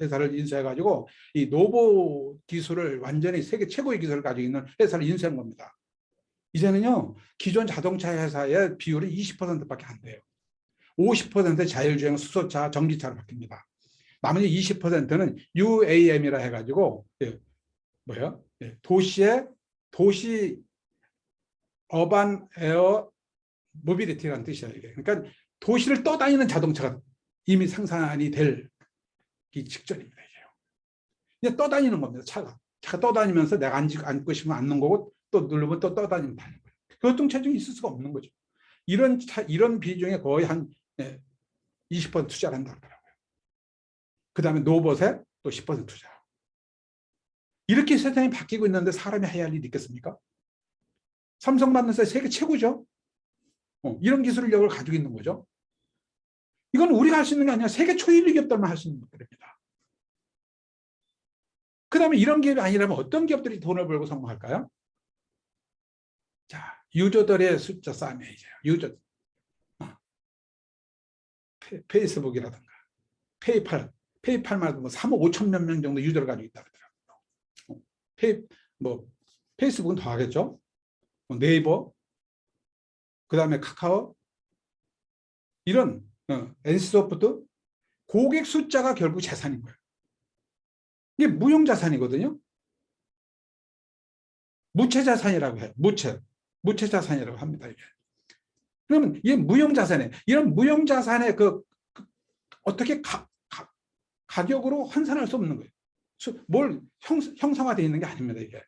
Speaker 1: 회사를 인수해가지고 이 로봇 기술을 완전히 세계 최고의 기술을 가지고 있는 회사를 인수한 겁니다. 이제는요, 기존 자동차 회사의 비율이 20%밖에 안 돼요. 50% 자율주행 수소차, 전기차로 바뀝니다. 나머지 20%는 UAM이라 해가지고 뭐예요? 도시 어반 에어 모빌리티라는 뜻이야 이게. 그러니까 도시를 떠다니는 자동차가 이미 생산이 될 이 직전입니다. 이게 떠다니는 겁니다. 차가 떠다니면서 내가 앉고 싶으면 앉는 거고 또 누르면 또 떠다니면 다는 거예요. 교통 체증이 있을 수가 없는 거죠. 이런 비중에 거의 한 20% 투자를 한다고 하더라고요. 그 다음에 로봇에 또 10% 투자. 이렇게 세상이 바뀌고 있는데 사람이 해야 할 일이 있겠습니까? 삼성반도체 세계 최고죠. 이런 기술력을 가지고 있는 거죠. 이건 우리가 할 수 있는 게 아니라 세계 초일류 기업들만 할 수 있는 것들입니다. 그 다음에 이런 기업이 아니라면 어떤 기업들이 돈을 벌고 성공할까요? 자, 유저들의 숫자 싸움이에요. 유저. 페이스북이라든가 페이팔만 뭐 3억 5천 몇 명 정도 유저를 가지고 있다 그러더라고요. 페이스북은 더 하겠죠. 네이버, 그 다음에 카카오, 이런 NC소프트, 고객 숫자가 결국 재산인 거예요. 이게 무형자산이거든요. 무채자산이라고 해요. 무채자산이라고 합니다. 이게. 그러면 이게 무형자산에 이런 무형자산의 어떻게 가격으로 환산할 수 없는 거예요. 뭘 형상화되어 있는 게 아닙니다. 이게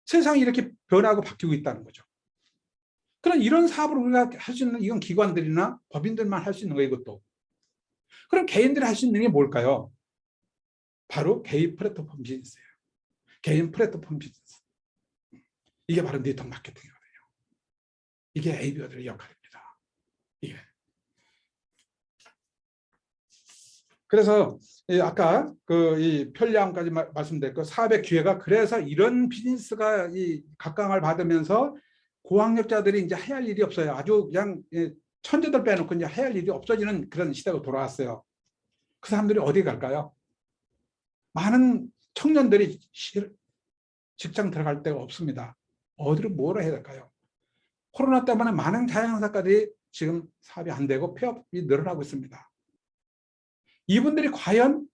Speaker 1: 세상이 이렇게 변하고 바뀌고 있다는 거죠. 그럼 이런 사업을 우리가 할 수 있는 이건 기관들이나 법인들만 할 수 있는 거예요. 이것도. 그럼 개인들이 할 수 있는 게 뭘까요? 바로 개인 플랫폼 비즈니스예요. 개인 플랫폼 비즈니스. 이게 바로 네트워크 마케팅이거든요. 이게 ABO들의 역할입니다. 이게. 그래서 아까 이 편리함까지 말씀드렸고 사업의 기회가 그래서 이런 비즈니스가 각광을 받으면서 고학력자들이 이제 해야 할 일이 없어요. 아주 그냥 천재들 빼놓고 이제 해야 할 일이 없어지는 그런 시대가 돌아왔어요. 그 사람들이 어디 갈까요? 많은 청년들이 직장 들어갈 데가 없습니다. 어디로 뭐로 해야 될까요? 코로나 때문에 많은 자영업자들이 지금 사업이 안 되고 폐업이 늘어나고 있습니다. 이분들이 과연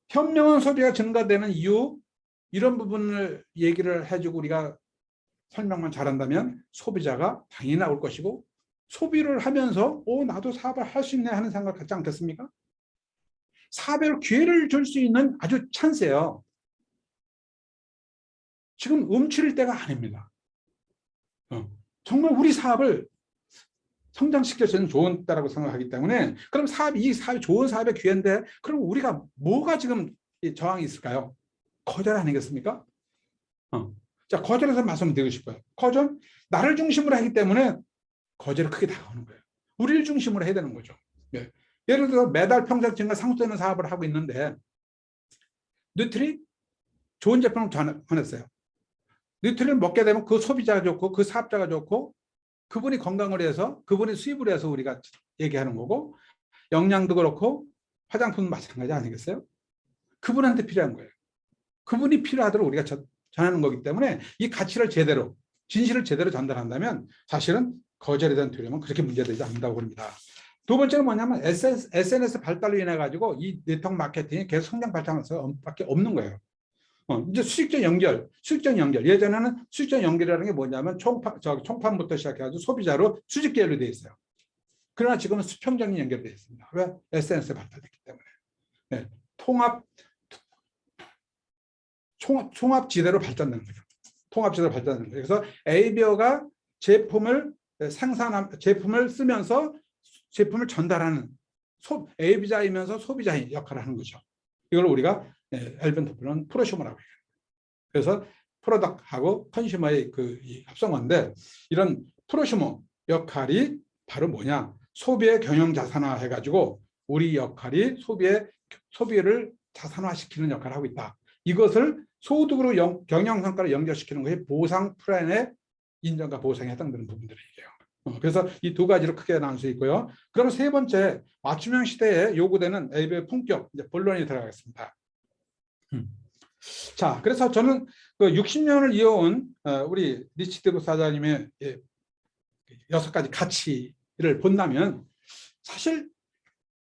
Speaker 1: 현명한 소비가 증가되는 이유, 이런 부분을 얘기를 해주고 우리가 설명만 잘한다면 소비자가 당연히 나올 것이고, 소비를 하면서 나도 사업을 할 수 있네 하는 생각을 갖지 않겠습니까? 사업에 기회를 줄 수 있는 아주 찬스예요. 지금 움츠릴 때가 아닙니다. 정말 우리 사업을 성장시킬 수 있는 좋은 때라고 생각하기 때문에, 그럼 이 사업이 좋은 사업의 기회인데, 그럼 우리가 뭐가 지금 저항이 있을까요? 거절 아니겠습니까? 자, 거절해서 말씀드리고 싶어요. 거절? 나를 중심으로 하기 때문에 거절이 크게 다가오는 거예요. 우리를 중심으로 해야 되는 거죠. 네. 예를 들어 매달 평생 증가 상승되는 사업을 하고 있는데 뉴트리 좋은 제품을 전했어요. 뉴트리를 먹게 되면 그 소비자가 좋고 그 사업자가 좋고 그분이 건강을 해서 그분이 수입을 해서 우리가 얘기하는 거고, 영양도 그렇고 화장품도 마찬가지 아니겠어요? 그분한테 필요한 거예요. 그분이 필요하도록 우리가 전하는 거기 때문에 이 가치를 제대로, 진실을 제대로 전달한다면 사실은 거절에 대한 두려움은 그렇게 문제되지 않는다고 봅니다. 두 번째는 뭐냐면 SNS 발달로 인해 가지고 이 네트워크 마케팅이 계속 성장 발전하면서 밖에 없는 거예요. 이제 수익적 연결. 예전에는 수익적 연결이라는 게 뭐냐면 총판부터 시작해가지고 소비자로 수직 계열로 되어 있어요. 그러나 지금은 수평적인 연결이 되어 있습니다. 왜? SNS 발달됐기 때문에. 네. 통합지대로 발전되는 거죠. 그래서 ABO가 제품을 쓰면서 제품을 전달하는 AB자이면서 소비자의 역할을 하는 거죠. 이걸 우리가 엘벤토프는 프로슈머라고 해요. 그래서 프로덕트하고 컨슈머의 합성어인데, 이런 프로슈머 역할이 바로 뭐냐? 소비의 경영 자산화 해가지고 우리 역할이 소비를 자산화시키는 역할을 하고 있다. 이것을 소득으로 경영 성과를 연결시키는 것이 보상 플랜의 인정과 보상에 해당되는 부분들이에요. 그래서 이 두 가지로 크게 나눌 수 있고요. 그럼 세 번째, 맞춤형 시대에 요구되는 AB의 품격, 이제 본론이 들어가겠습니다. 자, 그래서 저는 60년을 이어온 우리 리치드 사장님의 6가지 가치를 본다면 사실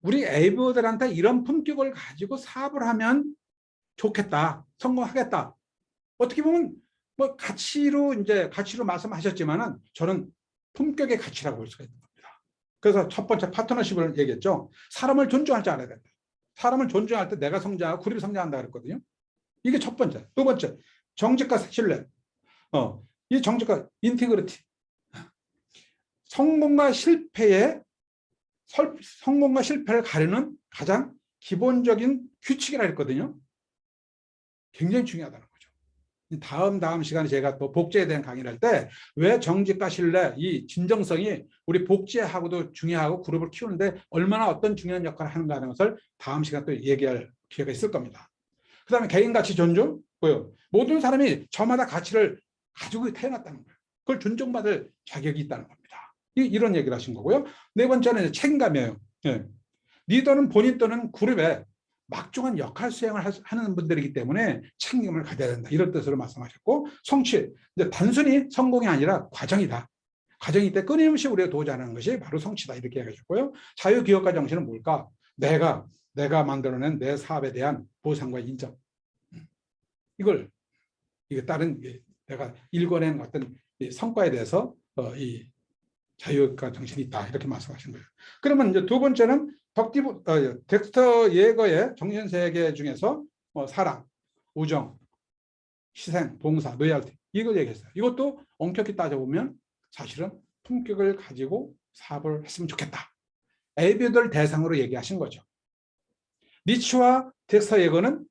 Speaker 1: 우리 ABO들한테 이런 품격을 가지고 사업을 하면 좋겠다, 성공하겠다. 어떻게 보면 뭐 가치로 말씀하셨지만은 저는 품격의 가치라고 볼 수가 있는 겁니다. 그래서 첫 번째 파트너십을 얘기했죠. 사람을 존중할 줄 알아야 된다. 사람을 존중할 때 내가 성장하고 그룹이 성장한다 그랬거든요. 이게 첫 번째. 두 번째, 정직과 신뢰. 이 정직과 인티그리티. 성공과 실패를 가르는 가장 기본적인 규칙이라 했거든요. 굉장히 중요하다는 거죠. 다음 시간에 제가 또 복제에 대한 강의를 할 때 왜 정직과 신뢰, 이 진정성이 우리 복제하고도 중요하고 그룹을 키우는데 얼마나 어떤 중요한 역할을 하는가 하는 것을 다음 시간에 또 얘기할 기회가 있을 겁니다. 그 다음에 개인 가치 존중. 모든 사람이 저마다 가치를 가지고 태어났다는 거예요. 그걸 존중받을 자격이 있다는 겁니다. 이런 얘기를 하신 거고요. 네 번째는 책임감이에요. 리더는 본인 또는 그룹에 막중한 역할 수행을 하는 분들이기 때문에 책임을 가져야 된다. 이런 뜻으로 말씀하셨고, 성취. 이제 단순히 성공이 아니라 과정이다. 과정이 때 끊임없이 우리가 도전하는 것이 바로 성취다. 이렇게 얘기하셨고요. 자유기업가 정신은 뭘까? 내가 만들어낸 내 사업에 대한 보상과 인정. 이게 다른 내가 일궈낸 어떤 성과에 대해서 이 자유가 정신이 있다 이렇게 말씀하신 거예요. 그러면 이제 두 번째는 덱스터 예거의 정신세계 중에서 사랑, 우정, 희생, 봉사, 로열티 이걸 얘기했어요. 이것도 엄격히 따져보면 사실은 품격을 가지고 사업을 했으면 좋겠다. ABO들 대상으로 얘기하신 거죠. 니츠와 덱스터 예거는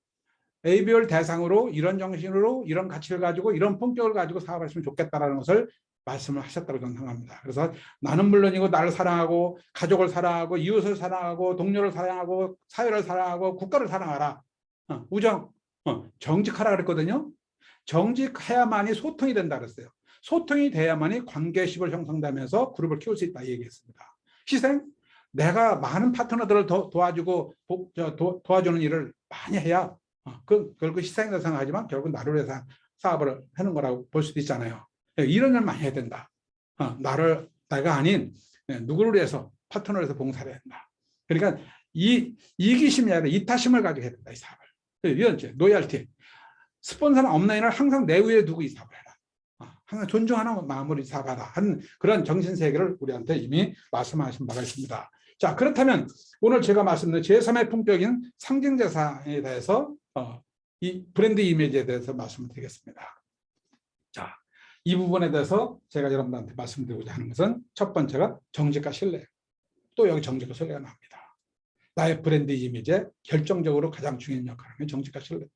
Speaker 1: ABO를 대상으로 이런 정신으로 이런 가치를 가지고 이런 품격을 가지고 사업을 했으면 좋겠다라는 것을 말씀을 하셨다고 저는 생각합니다. 그래서 나는 물론이고 나를 사랑하고 가족을 사랑하고 이웃을 사랑하고 동료를 사랑하고 사회를 사랑하고 국가를 사랑하라. 우정, 정직하라 그랬거든요. 정직해야만이 소통이 된다 그랬어요. 소통이 돼야만이 관계십을 형성되면서 그룹을 키울 수 있다 이 얘기했습니다. 희생, 내가 많은 파트너들을 도와주고 도와주는 일을 많이 해야 결국 희생이라고 생각하지만 결국 나를 위해서 사업을 하는 거라고 볼 수도 있잖아요. 이런 일 많이 해야 된다. 내가 아닌 누구를 위해서 파트너를 위해서 봉사를 해야 된다. 그러니까 이기심이 아니라 이타심을 가지고 해야 된다. 이 사업을. 이런지 로열티. 스폰서나 업라인을 항상 내 위에 두고 이 사업을 해라. 항상 존중하는 마음으로 이 사업하라 하는 그런 정신세계를 우리한테 이미 말씀하신 바가 있습니다. 자, 그렇다면 오늘 제가 말씀드린 제3의 품격인 상징자산에 대해서 이 브랜드 이미지에 대해서 말씀을 드리겠습니다. 자, 이 부분에 대해서 제가 여러분들한테 말씀드리고자 하는 것은 첫 번째가 정직과 신뢰. 또 여기 정직과 신뢰가 나옵니다. 나의 브랜드 이미지에 결정적으로 가장 중요한 역할을 하는 정직과 신뢰.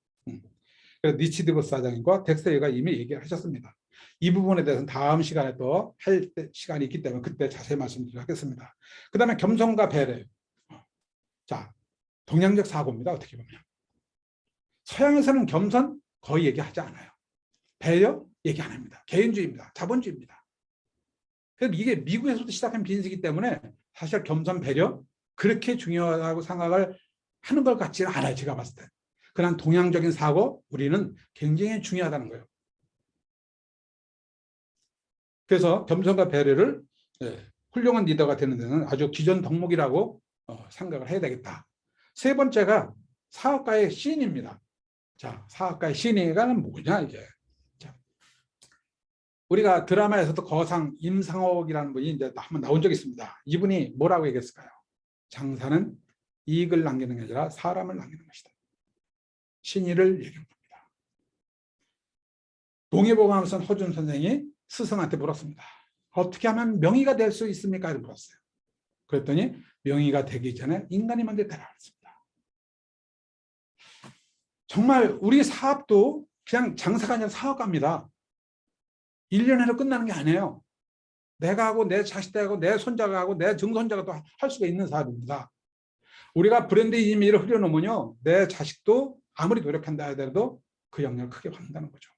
Speaker 1: 그래서 니치드버스 사장님과 덱스터가 이미 얘기를 하셨습니다. 이 부분에 대해서는 다음 시간에 또 할 시간이 있기 때문에 그때 자세히 말씀드리도록 하겠습니다. 그 다음에 겸손과 배려. 자, 동양적 사고입니다. 어떻게 보면. 서양에서는 겸손 거의 얘기하지 않아요. 배려 얘기 안 합니다. 개인주의입니다. 자본주의입니다. 그래서 이게 미국에서부터 시작한 비즈니스이기 때문에 사실 겸손 배려 그렇게 중요하다고 생각을 하는 것 같지는 않아요. 제가 봤을 때. 그런 동양적인 사고 우리는 굉장히 중요하다는 거예요. 그래서 겸손과 배려를 훌륭한 리더가 되는 데는 아주 기존 덕목이라고 생각을 해야 되겠다. 세 번째가 사업가의 신입니다. 자, 사업가의 신의가 뭐냐 이게. 자, 우리가 드라마에서도 거상 임상옥이라는 분이 이제 한번 나온 적이 있습니다. 이분이 뭐라고 얘기했을까요? 장사는 이익을 남기는 게 아니라 사람을 남기는 것이다. 신의를 얘기한 겁니다. 동의보감선 허준 선생이 스승한테 물었습니다. 어떻게 하면 명의가 될 수 있습니까? 이렇게 물었어요. 그랬더니 명의가 되기 전에 인간이 먼저 되라 그랬습니다. 정말 우리 사업도 그냥 장사가 아니라 사업가입니다. 1년 해로 끝나는 게 아니에요. 내가 하고 내 자식들하고 내 손자가 하고 내 증손자가 또 할 수가 있는 사업입니다. 우리가 브랜드 이미지를 흐려놓으면요. 내 자식도 아무리 노력한다 하더라도 그 영향을 크게 받는다는 거죠.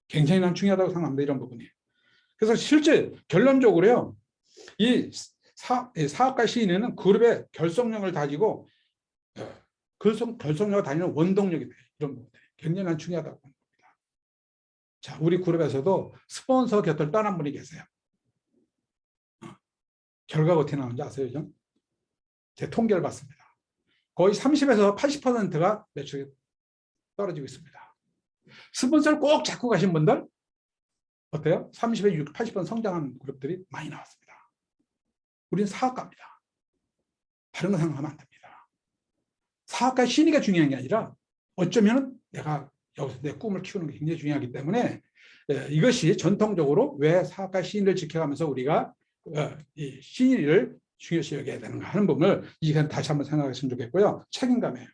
Speaker 1: 굉장히 난 중요하다고 생각합니다. 이런 부분이. 그래서 실제 결론적으로요. 이 사업가 시인에는 그룹의 결속력을 다지고 결속력을 다지는 원동력이 돼요. 이런 부분들이 굉장히 난 중요하다고 합니다. 자, 우리 그룹에서도 스폰서 곁을 떠난 분이 계세요. 결과가 어떻게 나오는지 아세요? 제 통계를 봤습니다. 거의 30에서 80%가 매출이 떨어지고 있습니다. 스폰서를 꼭 잡고 가신 분들 어때요? 30에 80% 성장한 그룹들이 많이 나왔습니다. 우리는 사업가입니다. 다른 거 생각하면 안 됩니다. 사업가의 신의가 중요한 게 아니라 어쩌면 내가 여기서 내 꿈을 키우는 게 굉장히 중요하기 때문에 이것이 전통적으로 왜 사업가의 신의를 지켜가면서 우리가 이 신의를 중요시 여겨야 되는가 하는 부분을 이 시간에 다시 한번 생각했으면 좋겠고요. 책임감이에요.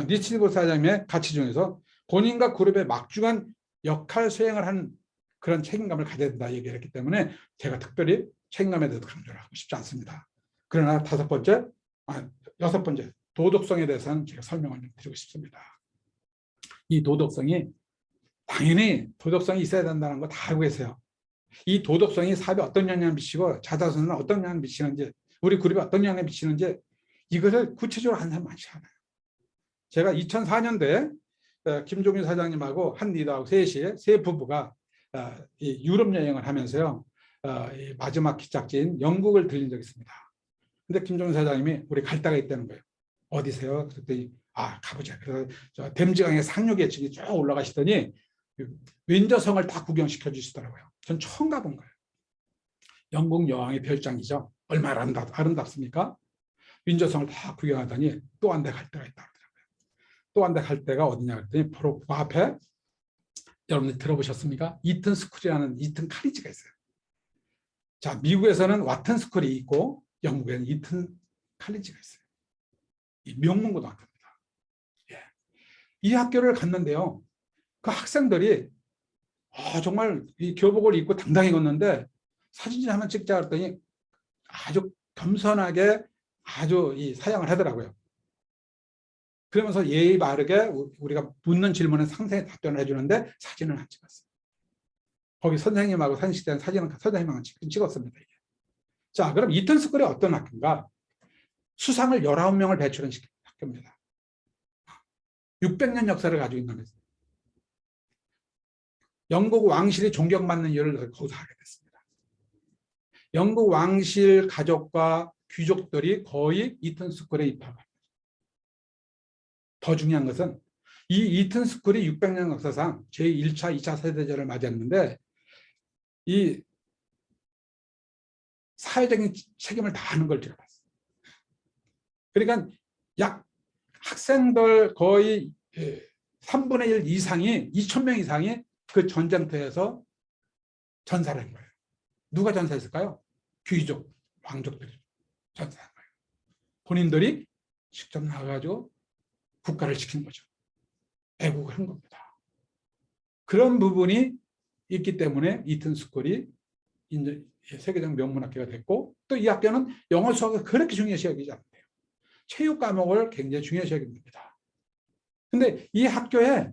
Speaker 1: 니치보 사장님의 가치 중에서 본인과 그룹의 막중한 역할 수행을 하는 그런 책임감을 가져야 된다 얘기를 했기 때문에 제가 특별히 책임감에 대해서 강조를 하고 싶지 않습니다. 그러나 여섯 번째 도덕성에 대해서는 제가 설명을 좀 드리고 싶습니다. 이 도덕성이 당연히 도덕성이 있어야 된다는 거 다 알고 계세요. 이 도덕성이 사업에 어떤 영향을 미치고 자자손은 어떤 영향을 미치는지 우리 그룹에 어떤 영향을 미치는지 이것을 구체적으로 하는 사람 많지 않아요. 제가 2004년도에 김종윤 사장님하고 한 리더하고 셋이 세 부부가 유럽 여행을 하면서요. 마지막 기착지인 영국을 들린 적이 있습니다. 근데 김종윤 사장님이 우리 갈 데가 있다는 거예요. 어디세요? 그랬더니 가보자. 그래서 저 댐즈강의 상륙에 쭉 올라가시더니 윈저성을 다 구경시켜 주시더라고요. 전 처음 가본 거예요. 영국 여왕의 별장이죠. 얼마나 아름답습니까? 윈저성을 다 구경하더니 또 한 대 갈 데가 있다 그러더라고요. 또 한 대 갈 데가 어디냐 그랬더니 바로 그 앞에 여러분들 들어보셨습니까? 이튼 스쿨이라는 이튼 칼리지가 있어요. 자, 미국에서는 와튼 스쿨이 있고 영국에는 이튼 칼리지가 있어요. 이 명문고등학교입니다. 예. 이 학교를 갔는데요. 그 학생들이 정말 이 교복을 입고 당당히 걷는데 사진 한번 찍자 그랬더니 아주 겸손하게 아주 사양을 하더라고요. 그러면서 예의 바르게 우리가 묻는 질문에 상세히 답변을 해주는데 사진을 안 찍었어요. 거기 선생님하고 사진 찍는 사진은 선생님하고 찍었습니다. 이게. 자, 그럼 이튼 스쿨이 어떤 학교인가? 수상을 19명을 배출한 학교입니다. 600년 역사를 가지고 있는 거죠. 영국 왕실이 존경받는 일을 거기서 하게 됐습니다. 영국 왕실 가족과 귀족들이 거의 이튼 스쿨에 입학합니다. 더 중요한 것은 이 이튼 스쿨이 600년 역사상 제1차, 2차 세대전을 맞이했는데 이 사회적인 책임을 다하는 걸 제가 봤어요. 그러니까 약 학생들 거의 3분의 1 이상이 2,000명 이상이 그 전쟁터에서 전사를 한 거예요. 누가 전사했을까요? 귀족, 왕족들이 전사한 거예요. 본인들이 직접 나가가지고 국가를 지킨 거죠. 애국을 한 겁니다. 그런 부분이 있기 때문에 이튼 스쿨이 세계적 명문학교가 됐고 또 이 학교는 영어 수학을 그렇게 중요시 여기지 않는데요. 체육 과목을 굉장히 중요시 여깁니다. 근데 이 학교에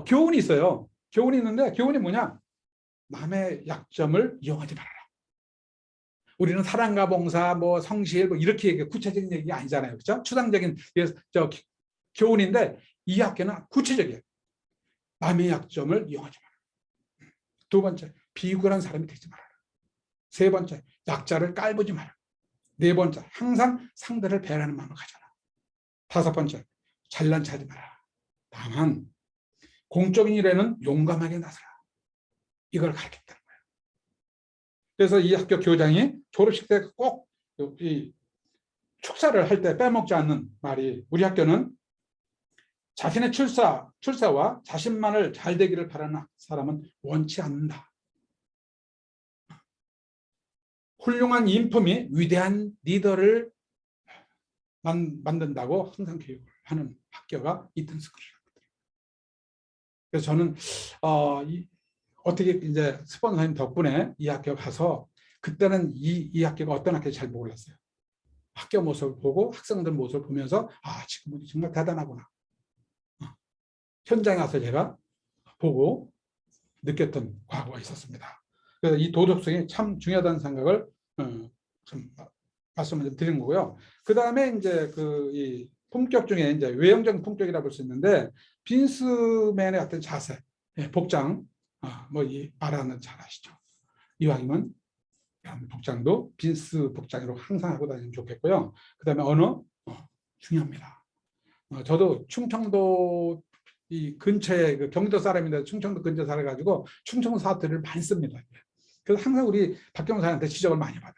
Speaker 1: 교훈이 있어요. 교훈이 있는데 교훈이 뭐냐? 남의 약점을 이용하지 말아라. 우리는 사랑과 봉사, 성실, 이렇게 구체적인 얘기가 아니잖아요. 그렇죠? 추상적인 교훈인데 이 학교는 구체적이에요. 남의 약점을 이용하지 마라. 두 번째, 비굴한 사람이 되지 마라. 세 번째, 약자를 깔보지 마라. 네 번째, 항상 상대를 배려하는 마음을 가져라. 다섯 번째, 잘난 체하지 마라. 다만 공적인 일에는 용감하게 나서라. 이걸 가르쳤다는 거예요. 그래서 이 학교 교장이 졸업식 때 꼭 축사를 할 때 빼먹지 않는 말이 우리 학교는 자신의 출사와 자신만을 잘 되기를 바라는 사람은 원치 않는다. 훌륭한 인품이 위대한 리더를 만든다고 항상 교육을 하는 학교가 이튼 스쿨이라고. 그래서 저는 어떻게 이제 스폰서님 덕분에 이 학교 가서 그때는 이 학교가 어떤 학교인지 잘 몰랐어요. 학교 모습을 보고 학생들 모습을 보면서 지금 정말 대단하구나. 현장에 가서 제가 보고 느꼈던 과거가 있었습니다. 그래서 이 도덕성이 참 중요하다는 생각을 좀 말씀을 드린 거고요. 그 다음에 이제 이 품격 중에 이제 외형적인 품격이라고 볼 수 있는데 빈스맨의 어떤 자세, 복장, 이 말하는 잘 아시죠? 이왕이면 복장도 빈스 복장으로 항상 하고 다니면 좋겠고요. 그 다음에 언어 중요합니다. 저도 충청도 이 근처에 그 경기도 사람인데 충청도 근처 살아가지고 충청도 사투리를 많이 씁니다. 그래서 항상 우리 박경사한테 지적을 많이 받아요.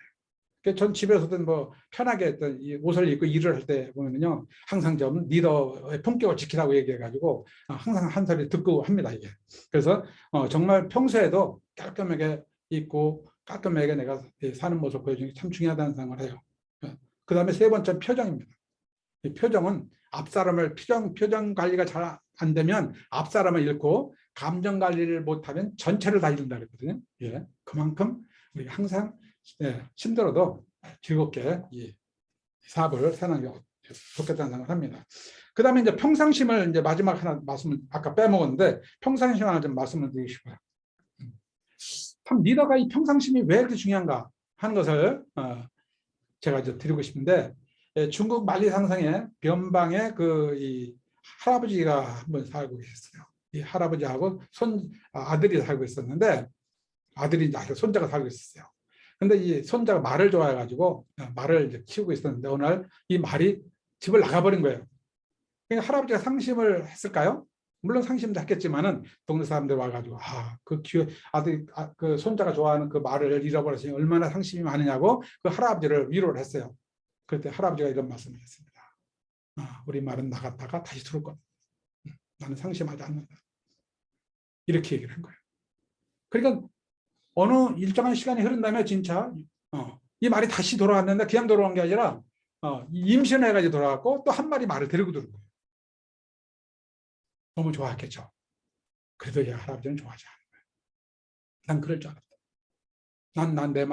Speaker 1: 그래서 전 집에서든 뭐 편하게 했던 이 옷을 입고 일을 할 때 보면요, 항상 좀 리더의 품격을 지키라고 얘기해가지고 항상 한 소리 듣고 합니다, 이게. 그래서 정말 평소에도 깔끔하게 입고 깔끔하게 내가 사는 모습 보여주는 게 참 중요하다는 생각을 해요. 그 다음에 세 번째 표정입니다. 이 표정은 앞사람을 표정 관리가 잘 안 되면 앞사람을 잃고 감정 관리를 못하면 전체를 다 잃는다 그랬거든요. 예, 그만큼 우리가 항상 힘들어도 즐겁게 이 사업을 사는 게 좋겠다는 생각을 합니다. 그 다음에 이제 평상심을 이제 마지막 하나 말씀을 아까 빼먹었는데 평상심 하나 좀 말씀을 드리고 싶어요. 참 리더가 이 평상심이 왜 이렇게 중요한가 하는 것을 제가 이제 드리고 싶은데, 중국 만리상성의 변방에 이 할아버지가 한번 살고 계셨어요. 이 할아버지하고 아들이 살고 있었는데, 아들이 손자가 살고 있었어요. 근데 이 손자가 말을 좋아해가지고 말을 이제 키우고 있었는데, 어느 날 이 말이 집을 나가버린 거예요. 그러니까 할아버지가 상심을 했을까요? 물론 상심도 했겠지만은 동네 사람들 와가지고 그 손자가 좋아하는 그 말을 잃어버렸으니 얼마나 상심이 많으냐고 그 할아버지를 위로를 했어요. 그때 할아버지가 이런 말씀을 했습니다. 우리 말은 나갔다가 다시 들어올 거다. 나는 상심하지 않는다. 이렇게 얘기를 한 거예요. 그러니까 어느 일정한 시간이 흐른 다음에 진짜 이 말이 다시 돌아왔는데 그냥 돌아온 게 아니라 임신해가지고 돌아왔고 또 한 마리 말을 데리고 들어온 거예요. 너무 좋아했겠죠. 그래도 이 할아버지는 좋아하지 않은 거예요. 난 그럴 줄 알았다. 난 내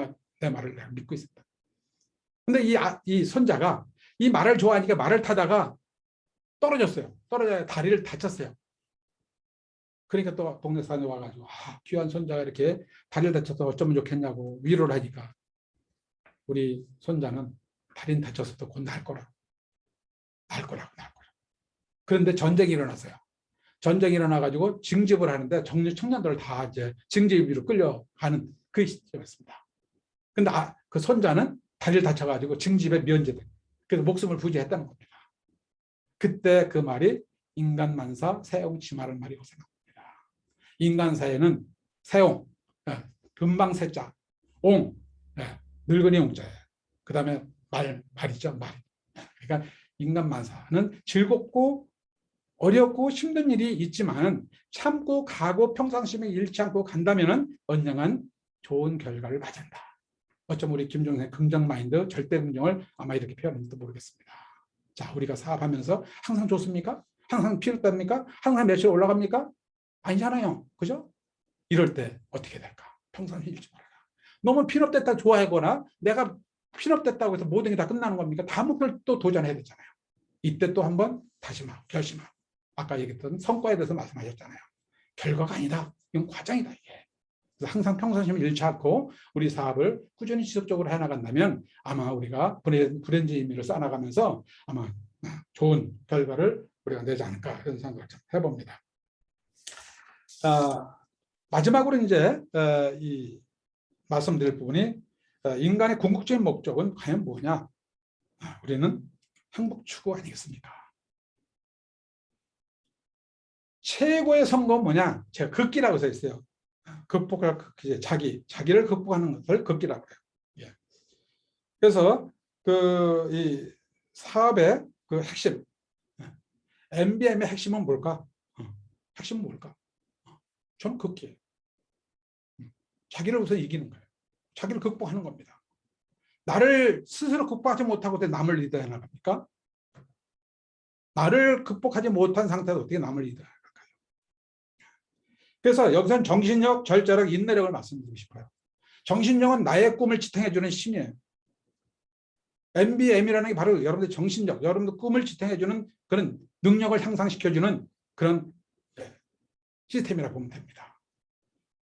Speaker 1: 말을 내가 믿고 있었다. 근데 이 손자가 이 말을 좋아하니까 말을 타다가 떨어졌어요. 떨어져서 다리를 다쳤어요. 그러니까 또 동네 사람이 와가지고 귀한 손자가 이렇게 다리를 다쳐서 어쩌면 좋겠냐고 위로를 하니까 우리 손자는 다리는 다쳤어도 곧 나을 거라고. 그런데 전쟁이 일어났어요. 전쟁이 일어나가지고 징집을 하는데 청년들을 다 이제 징집으로 끌려가는 그 시점이었습니다. 근데 그 손자는 다리를 다쳐가지고 징집에 면제돼. 그래서 목숨을 부지했다는 겁니다. 그때 그 말이 인간만사 세옹 치마를 말이고 생각합니다. 인간사에는 세옹, 금방 세자, 옹, 늙은이 옹자예요. 그 다음에 말이죠, 말. 그러니까 인간만사는 즐겁고 어렵고 힘든 일이 있지만 참고 가고 평상심에 잃지 않고 간다면 언젠간 좋은 결과를 맞이한다. 어쩜 우리 김종선의 긍정 마인드, 절대 긍정을 아마 이렇게 표현했는지도 모르겠습니다. 자, 우리가 사업하면서 항상 좋습니까? 항상 필요합니까? 항상 매출 올라갑니까? 아니잖아요. 그죠? 이럴 때 어떻게 될까? 평상심 잃지 말아라. 너무 필요없다 좋아하거나 내가 필요없다고 해서 모든 게 다 끝나는 겁니까? 다음 목표를 또 도전해야 되잖아요. 이때 또 한번 다짐하고 결심하고. 아까 얘기했던 성과에 대해서 말씀하셨잖아요. 결과가 아니다. 이건 과정이다, 이게. 그래서 항상 평상심을 잃지 않고 우리 사업을 꾸준히 지속적으로 해나간다면 아마 우리가 브랜드 의미를 쌓아나가면서 아마 좋은 결과를 우리가 내지 않을까 이런 생각을 좀 해봅니다. 마지막으로 이제 이 말씀드릴 부분이 인간의 궁극적인 목적은 과연 뭐냐? 우리는 행복 추구 아니겠습니까? 최고의 성공은 뭐냐? 제가 극기라고 써 있어요. 극복할 극기, 자기를 극복하는 것을 극기라고 해요. 예. 그래서 이 사업의 그 핵심, MBM의 핵심은 뭘까? 핵심은 뭘까? 저는 극기예요. 자기를 우선 이기는 거예요. 자기를 극복하는 겁니다. 나를 스스로 극복하지 못하고 어떻게 남을 리드해 나갑니까? 나를 극복하지 못한 상태에서 어떻게 남을 리드해 나갈까요? 그래서 여기서는 정신력, 절제력, 인내력을 말씀드리고 싶어요. 정신력은 나의 꿈을 지탱해주는 힘이에요. MBM이라는 게 바로 여러분들 정신력, 여러분들 꿈을 지탱해주는 그런 능력을 향상시켜주는 그런 시스템이라고 보면 됩니다.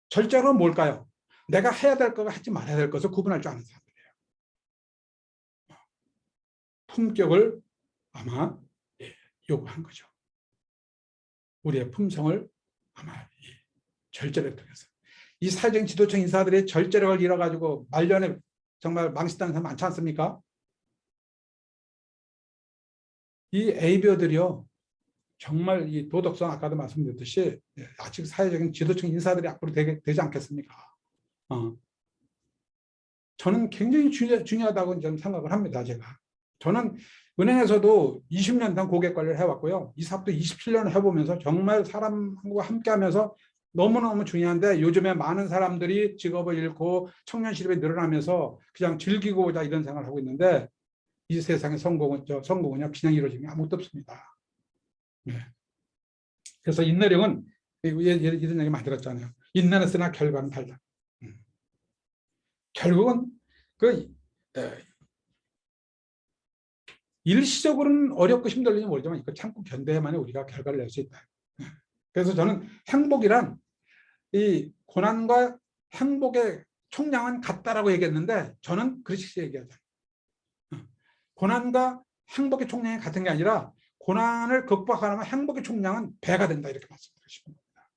Speaker 1: 절제력은 뭘까요? 내가 해야 될 것과 하지 말아야 될 것을 구분할 줄 아는 사람들이에요. 품격을 아마 요구한 거죠. 우리의 품성을 아마 절제를 통해서 이 사회적인 지도층 인사들이 절제력을 잃어가지고 말년에 정말 망신당한 사람 많지 않습니까? 이 A벼들이요. 정말 이 도덕성 아까도 말씀드렸듯이 아직 사회적인 지도층 인사들이 앞으로 되지 않겠습니까? 저는 굉장히 중요하다고 저는 생각을 합니다. 제가. 저는 은행에서도 20년 간 고객 관리를 해왔고요. 이 사업도 27년을 해보면서 정말 사람과 함께하면서 너무너무 중요한데 요즘에 많은 사람들이 직업을 잃고 청년 실업이 늘어나면서 그냥 즐기고자 이런 생각을 하고 있는데 이 세상의 성공은요 그냥 이루어지는 게 아무것도 없습니다. 네. 그래서 인내력은 이런 얘기 많이 들었잖아요. 인내는 쓰나 결과는 달다. 결국은 그 일시적으로는 어렵고 힘들는지 모르지만 이거 참고 견뎌야만 우리가 결과를 낼 수 있다. 그래서 저는 행복이란 이 고난과 행복의 총량은 같다라고 얘기했는데 저는 그렇게 얘기하잖아요. 고난과 행복의 총량이 같은 게 아니라 고난을 극복하려면 행복의 총량은 배가 된다 이렇게 말씀드리고 싶은 겁니다.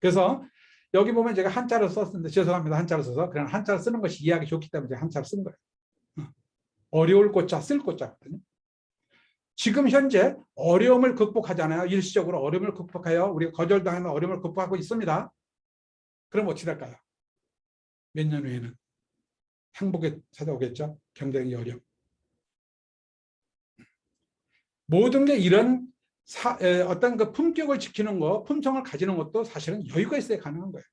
Speaker 1: 그래서 여기 보면 제가 한자를 썼는데 죄송합니다. 한자를 써서 그냥 한자를 쓰는 것이 이해하기 좋기 때문에 제가 한자를 쓴 거예요. 어려울 꽃자 쓸 꽃자거든요. 지금 현재 어려움을 극복하잖아요. 일시적으로 어려움을 극복해요. 우리가 거절당하는 어려움을 극복하고 있습니다. 그럼 어떻게 될까요? 몇 년 후에는 행복이 찾아오겠죠. 경쟁이 어려움. 모든 게 이런 어떤 그 품격을 지키는 거, 품성을 가지는 것도 사실은 여유가 있어야 가능한 거예요.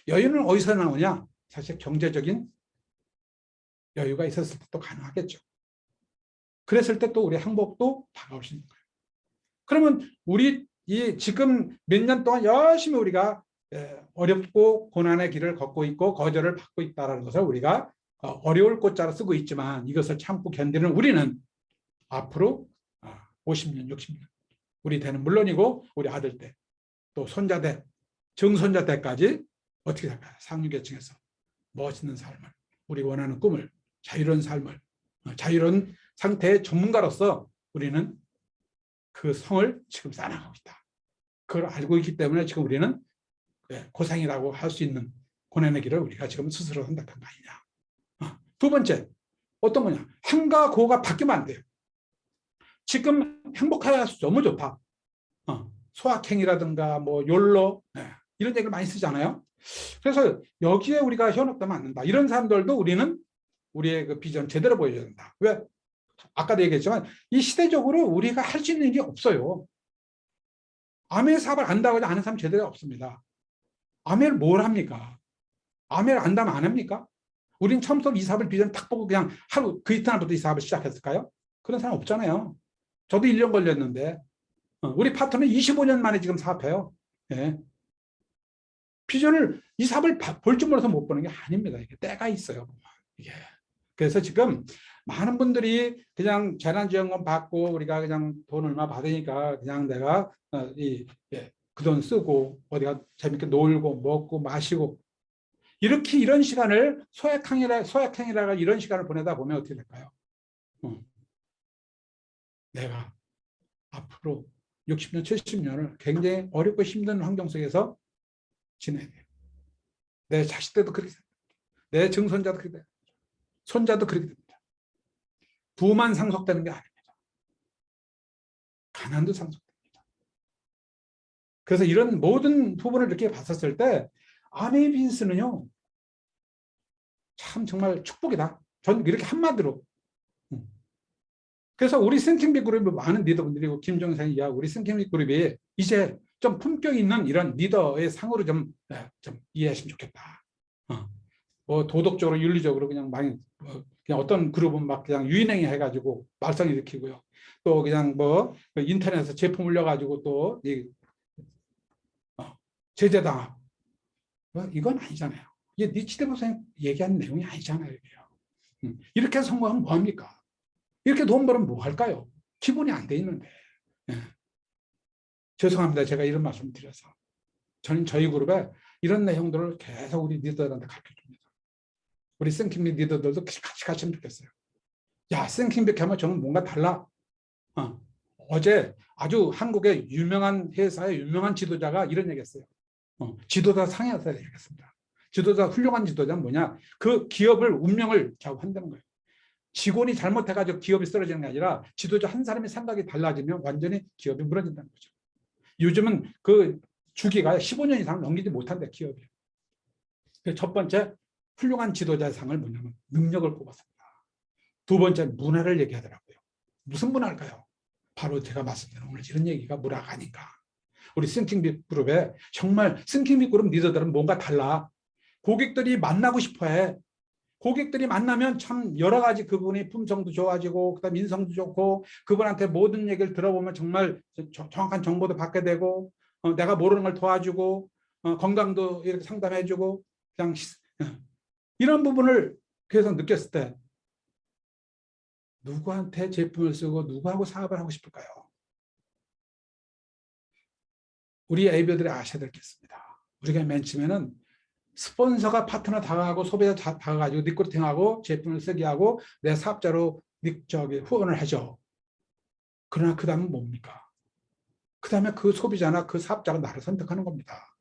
Speaker 1: 여유는 어디서 나오냐? 사실 경제적인 여유가 있었을 때 또 가능하겠죠. 그랬을 때 또 우리 행복도 다가올 수 있는 거예요. 그러면 우리 지금 몇 년 동안 열심히 우리가 어렵고 고난의 길을 걷고 있고 거절을 받고 있다는 것을 우리가 어려울 꽃자로 쓰고 있지만 이것을 참고 견디는 우리는 앞으로 50년, 60년 우리 때는 물론이고 우리 아들 때 또 손자 때, 증손자 때까지 어떻게 될까요? 상류계층에서 멋있는 삶을 우리 원하는 꿈을 자유로운 삶을 자유로운 상태의 전문가로서 우리는 그 성을 지금 쌓아나가고 있다. 그걸 알고 있기 때문에 지금 우리는 고생이라고 할 수 있는 고난의 길을 우리가 지금 스스로 선택한 거 아니냐. 두 번째, 어떤 거냐. 행과 고가 바뀌면 안 돼요. 지금 행복해야 너무 좋다. 소확행이라든가 뭐 욜로 이런 얘기를 많이 쓰잖아요. 그래서 여기에 우리가 현혹되면 안 된다. 이런 사람들도 우리는 우리의 그 비전 제대로 보여줘야 된다. 왜? 아까도 얘기했지만 이 시대적으로 우리가 할 수 있는 게 없어요. 아메 사업을 안다고 하는 사람 제대로 없습니다. 아메를 뭘 합니까? 아메를 안다면 안 합니까? 우린 처음부터 이 사업을 비전 딱 보고 그냥 하루 그 이튿날부터 이 사업을 시작했을까요? 그런 사람 없잖아요. 저도 1년 걸렸는데 우리 파트너는 25년 만에 지금 사업해요. 예. 비전을 이 사업을 볼 줄 몰라서 못 보는 게 아닙니다. 이게 때가 있어요. 이게. 그래서 지금 많은 분들이 그냥 재난지원금 받고 우리가 그냥 돈 얼마 받으니까 그냥 내가 그 돈 쓰고 어디가 재밌게 놀고 먹고 마시고 이렇게 이런 시간을 소액행위라가 이런 시간을 보내다 보면 어떻게 될까요? 내가 앞으로 60년, 70년을 굉장히 어렵고 힘든 환경 속에서 지내야 돼요. 내 자식들도 그렇게 됩니다. 내 증손자도 그렇게 돼요. 손자도 그렇게 됩니다. 부만 상속되는 게 아닙니다. 가난도 상속됩니다. 그래서 이런 모든 부분을 이렇게 봤었을 때 아메이 비즈니스는요. 참 정말 축복이다. 전 이렇게 한마디로. 그래서 우리 싱킹빅 그룹이 많은 리더분들이고 김종생 이야 우리 싱킹빅 그룹이 이제 좀 품격 있는 이런 리더의 상으로 좀 이해하시면 좋겠다. 뭐 도덕적으로 윤리적으로 그냥 많이 그냥 어떤 그룹은 막 그냥 유인행위 해가지고 말썽 일으키고요. 또 그냥 뭐 인터넷에서 제품 올려가지고 또 제재당하고 이건 아니잖아요. 이게 니치데 목사님 얘기하는 내용이 아니잖아요. 이렇게 성공하면 뭐합니까? 이렇게 돈 벌면 뭐 할까요? 기본이 안 돼 있는데. 죄송합니다. 제가 이런 말씀 드려서. 저는 저희 그룹에 이런 내용들을 계속 우리 리더들한테 가르쳐줍니다. 우리 싱킹빅 리더들도 같이 갔으면 좋겠어요. 야, 싱킹빅 하면 저는 뭔가 달라. 어제 아주 한국의 유명한 회사의 유명한 지도자가 이런 얘기했어요. 지도자 상에서 얘기했습니다. 지도자, 훌륭한 지도자는 뭐냐? 그 기업을 운명을 좌우한다는 거예요. 직원이 잘못해가지고 기업이 쓰러지는 게 아니라 지도자 한 사람의 생각이 달라지면 완전히 기업이 무너진다는 거죠. 요즘은 그 주기가 15년 이상 넘기지 못한대, 기업이. 첫 번째, 훌륭한 지도자의 상을 뭐냐면 능력을 뽑았습니다. 두 번째, 문화를 얘기하더라고요. 무슨 문화일까요? 바로 제가 말씀드린 오늘 이런 얘기가 문화가 아닌가. 우리 싱킹빅 그룹에 정말 싱킹빅 그룹 리더들은 뭔가 달라. 고객들이 만나고 싶어해. 고객들이 만나면 참 여러 가지 그분의 품성도 좋아지고 그다음 인성도 좋고 그분한테 모든 얘기를 들어보면 정말 정확한 정보도 받게 되고 내가 모르는 걸 도와주고 건강도 이렇게 상담해주고 그냥 이런 부분을 그래서 느꼈을 때 누구한테 제품을 쓰고 누구하고 사업을 하고 싶을까요? 우리 에이비어들이 아셔야 될 게 있습니다. 우리가 맨 처음에는 스폰서가 파트너 다가가고 소비자 다가가지고 리크루팅하고 제품을 쓰게 하고 내 사업자로 후원을 하죠. 그러나 그 다음은 뭡니까? 그 다음에 그 소비자나 그 사업자가 나를 선택하는 겁니다.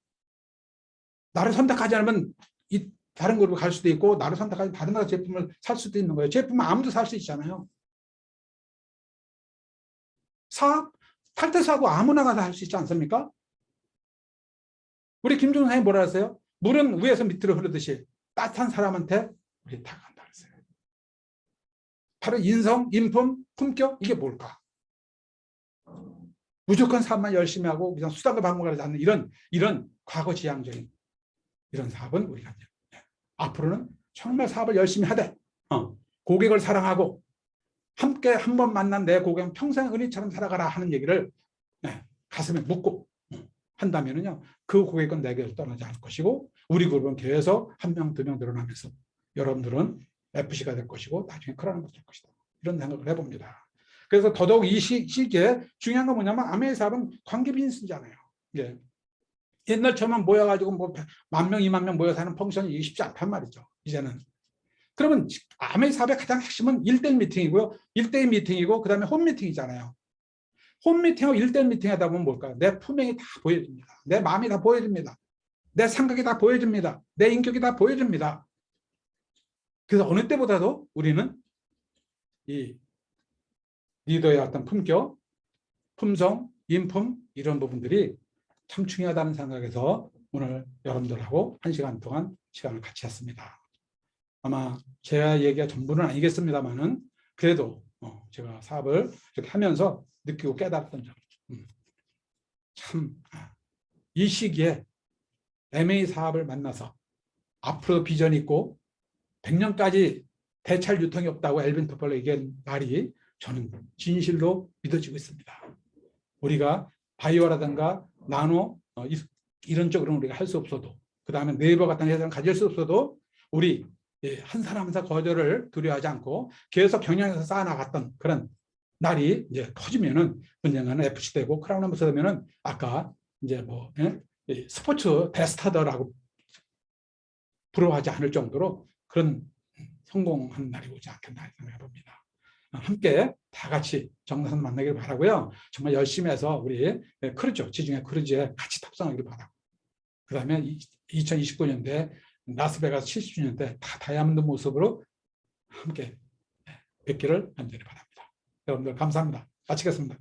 Speaker 1: 나를 선택하지 않으면 이 다른 그룹으로 갈 수도 있고 나를 선택하지 다른 나라 제품을 살 수도 있는 거예요. 제품은 아무도 살 수 있잖아요. 사업 탈퇴사하고 아무나 가서 할 수 있지 않습니까? 우리 김종선 선생님 뭐라 하세요? 물은 위에서 밑으로 흐르듯이 따뜻한 사람한테 우리 다가간다 그랬어요. 바로 인성, 인품, 품격 이게 뭘까? 무조건 사업만 열심히 하고 그냥 수당을 방문하지 않는 이런 과거지향적인 이런 사업은 우리가 앞으로는 정말 사업을 열심히 하되 고객을 사랑하고 함께 한 번 만난 내 고객은 평생 은희처럼 살아가라 하는 얘기를 가슴에 묻고 한다면은요 그 고객은 내게서 떠나지 않을 것이고 우리 그룹은 계속 한 명, 두 명 늘어나면서 여러분들은 FC가 될 것이고 나중에 크라운이 될 것이다. 이런 생각을 해봅니다. 그래서 더더욱 이 시기에 중요한 건 뭐냐면 아메이 사업은 관계 비즈니스잖아요. 예. 옛날처럼 모여가지고 뭐 10,000명, 20,000명 모여서 하는 펑션이 쉽지 않단 말이죠. 이제는. 그러면 아메이 사업의 가장 핵심은 1대1 미팅이고요. 1대1 미팅이고 그 다음에 홈 미팅이잖아요. 홈 미팅하고 1대1 미팅 하다 보면 뭘까요? 내 품행이 다 보여집니다. 내 마음이 다 보여집니다. 내 생각이 다 보여집니다. 내 인격이 다 보여집니다. 그래서 어느 때보다도 우리는 이 리더의 어떤 품격, 품성, 인품 이런 부분들이 참 중요하다는 생각에서 오늘 여러분들하고 1시간 동안 시간을 같이 했습니다. 아마 제가 얘기가 전부는 아니겠습니다만은 그래도 제가 사업을 이렇게 하면서 느끼고 깨달았던 점. 참 이 시기에 M&A 사업을 만나서 앞으로 비전이 있고 100년까지 대찰 유통이 없다고 엘빈 토플러 얘기한 말이 저는 진실로 믿어지고 있습니다. 우리가 바이오라든가 나노 이런 쪽으로는 우리가 할 수 없어도 그 다음에 네이버 같은 회사는 가질 수 없어도 우리 한 사람 한 사람 거절을 두려워하지 않고 계속 경영에서 쌓아나갔던 그런 날이 이제 터지면은 언젠가는 FC 되고 크라운 홈버스 되면은 아까 이제 뭐 스포츠 베스타더라고 부러워하지 않을 정도로 그런 성공한 날이 오지 않겠나 생각해 봅니다. 함께 다 같이 정선 만나기를 바라고요. 정말 열심히 해서 우리 크루즈, 지중해 크루즈에 같이 탑승하기를 바라고 그 다음에 2029년대 라스베가스 70주년 때 다 다이아몬드 모습으로 함께 뵙기를 간절히 바랍니다. 여러분들 감사합니다. 마치겠습니다.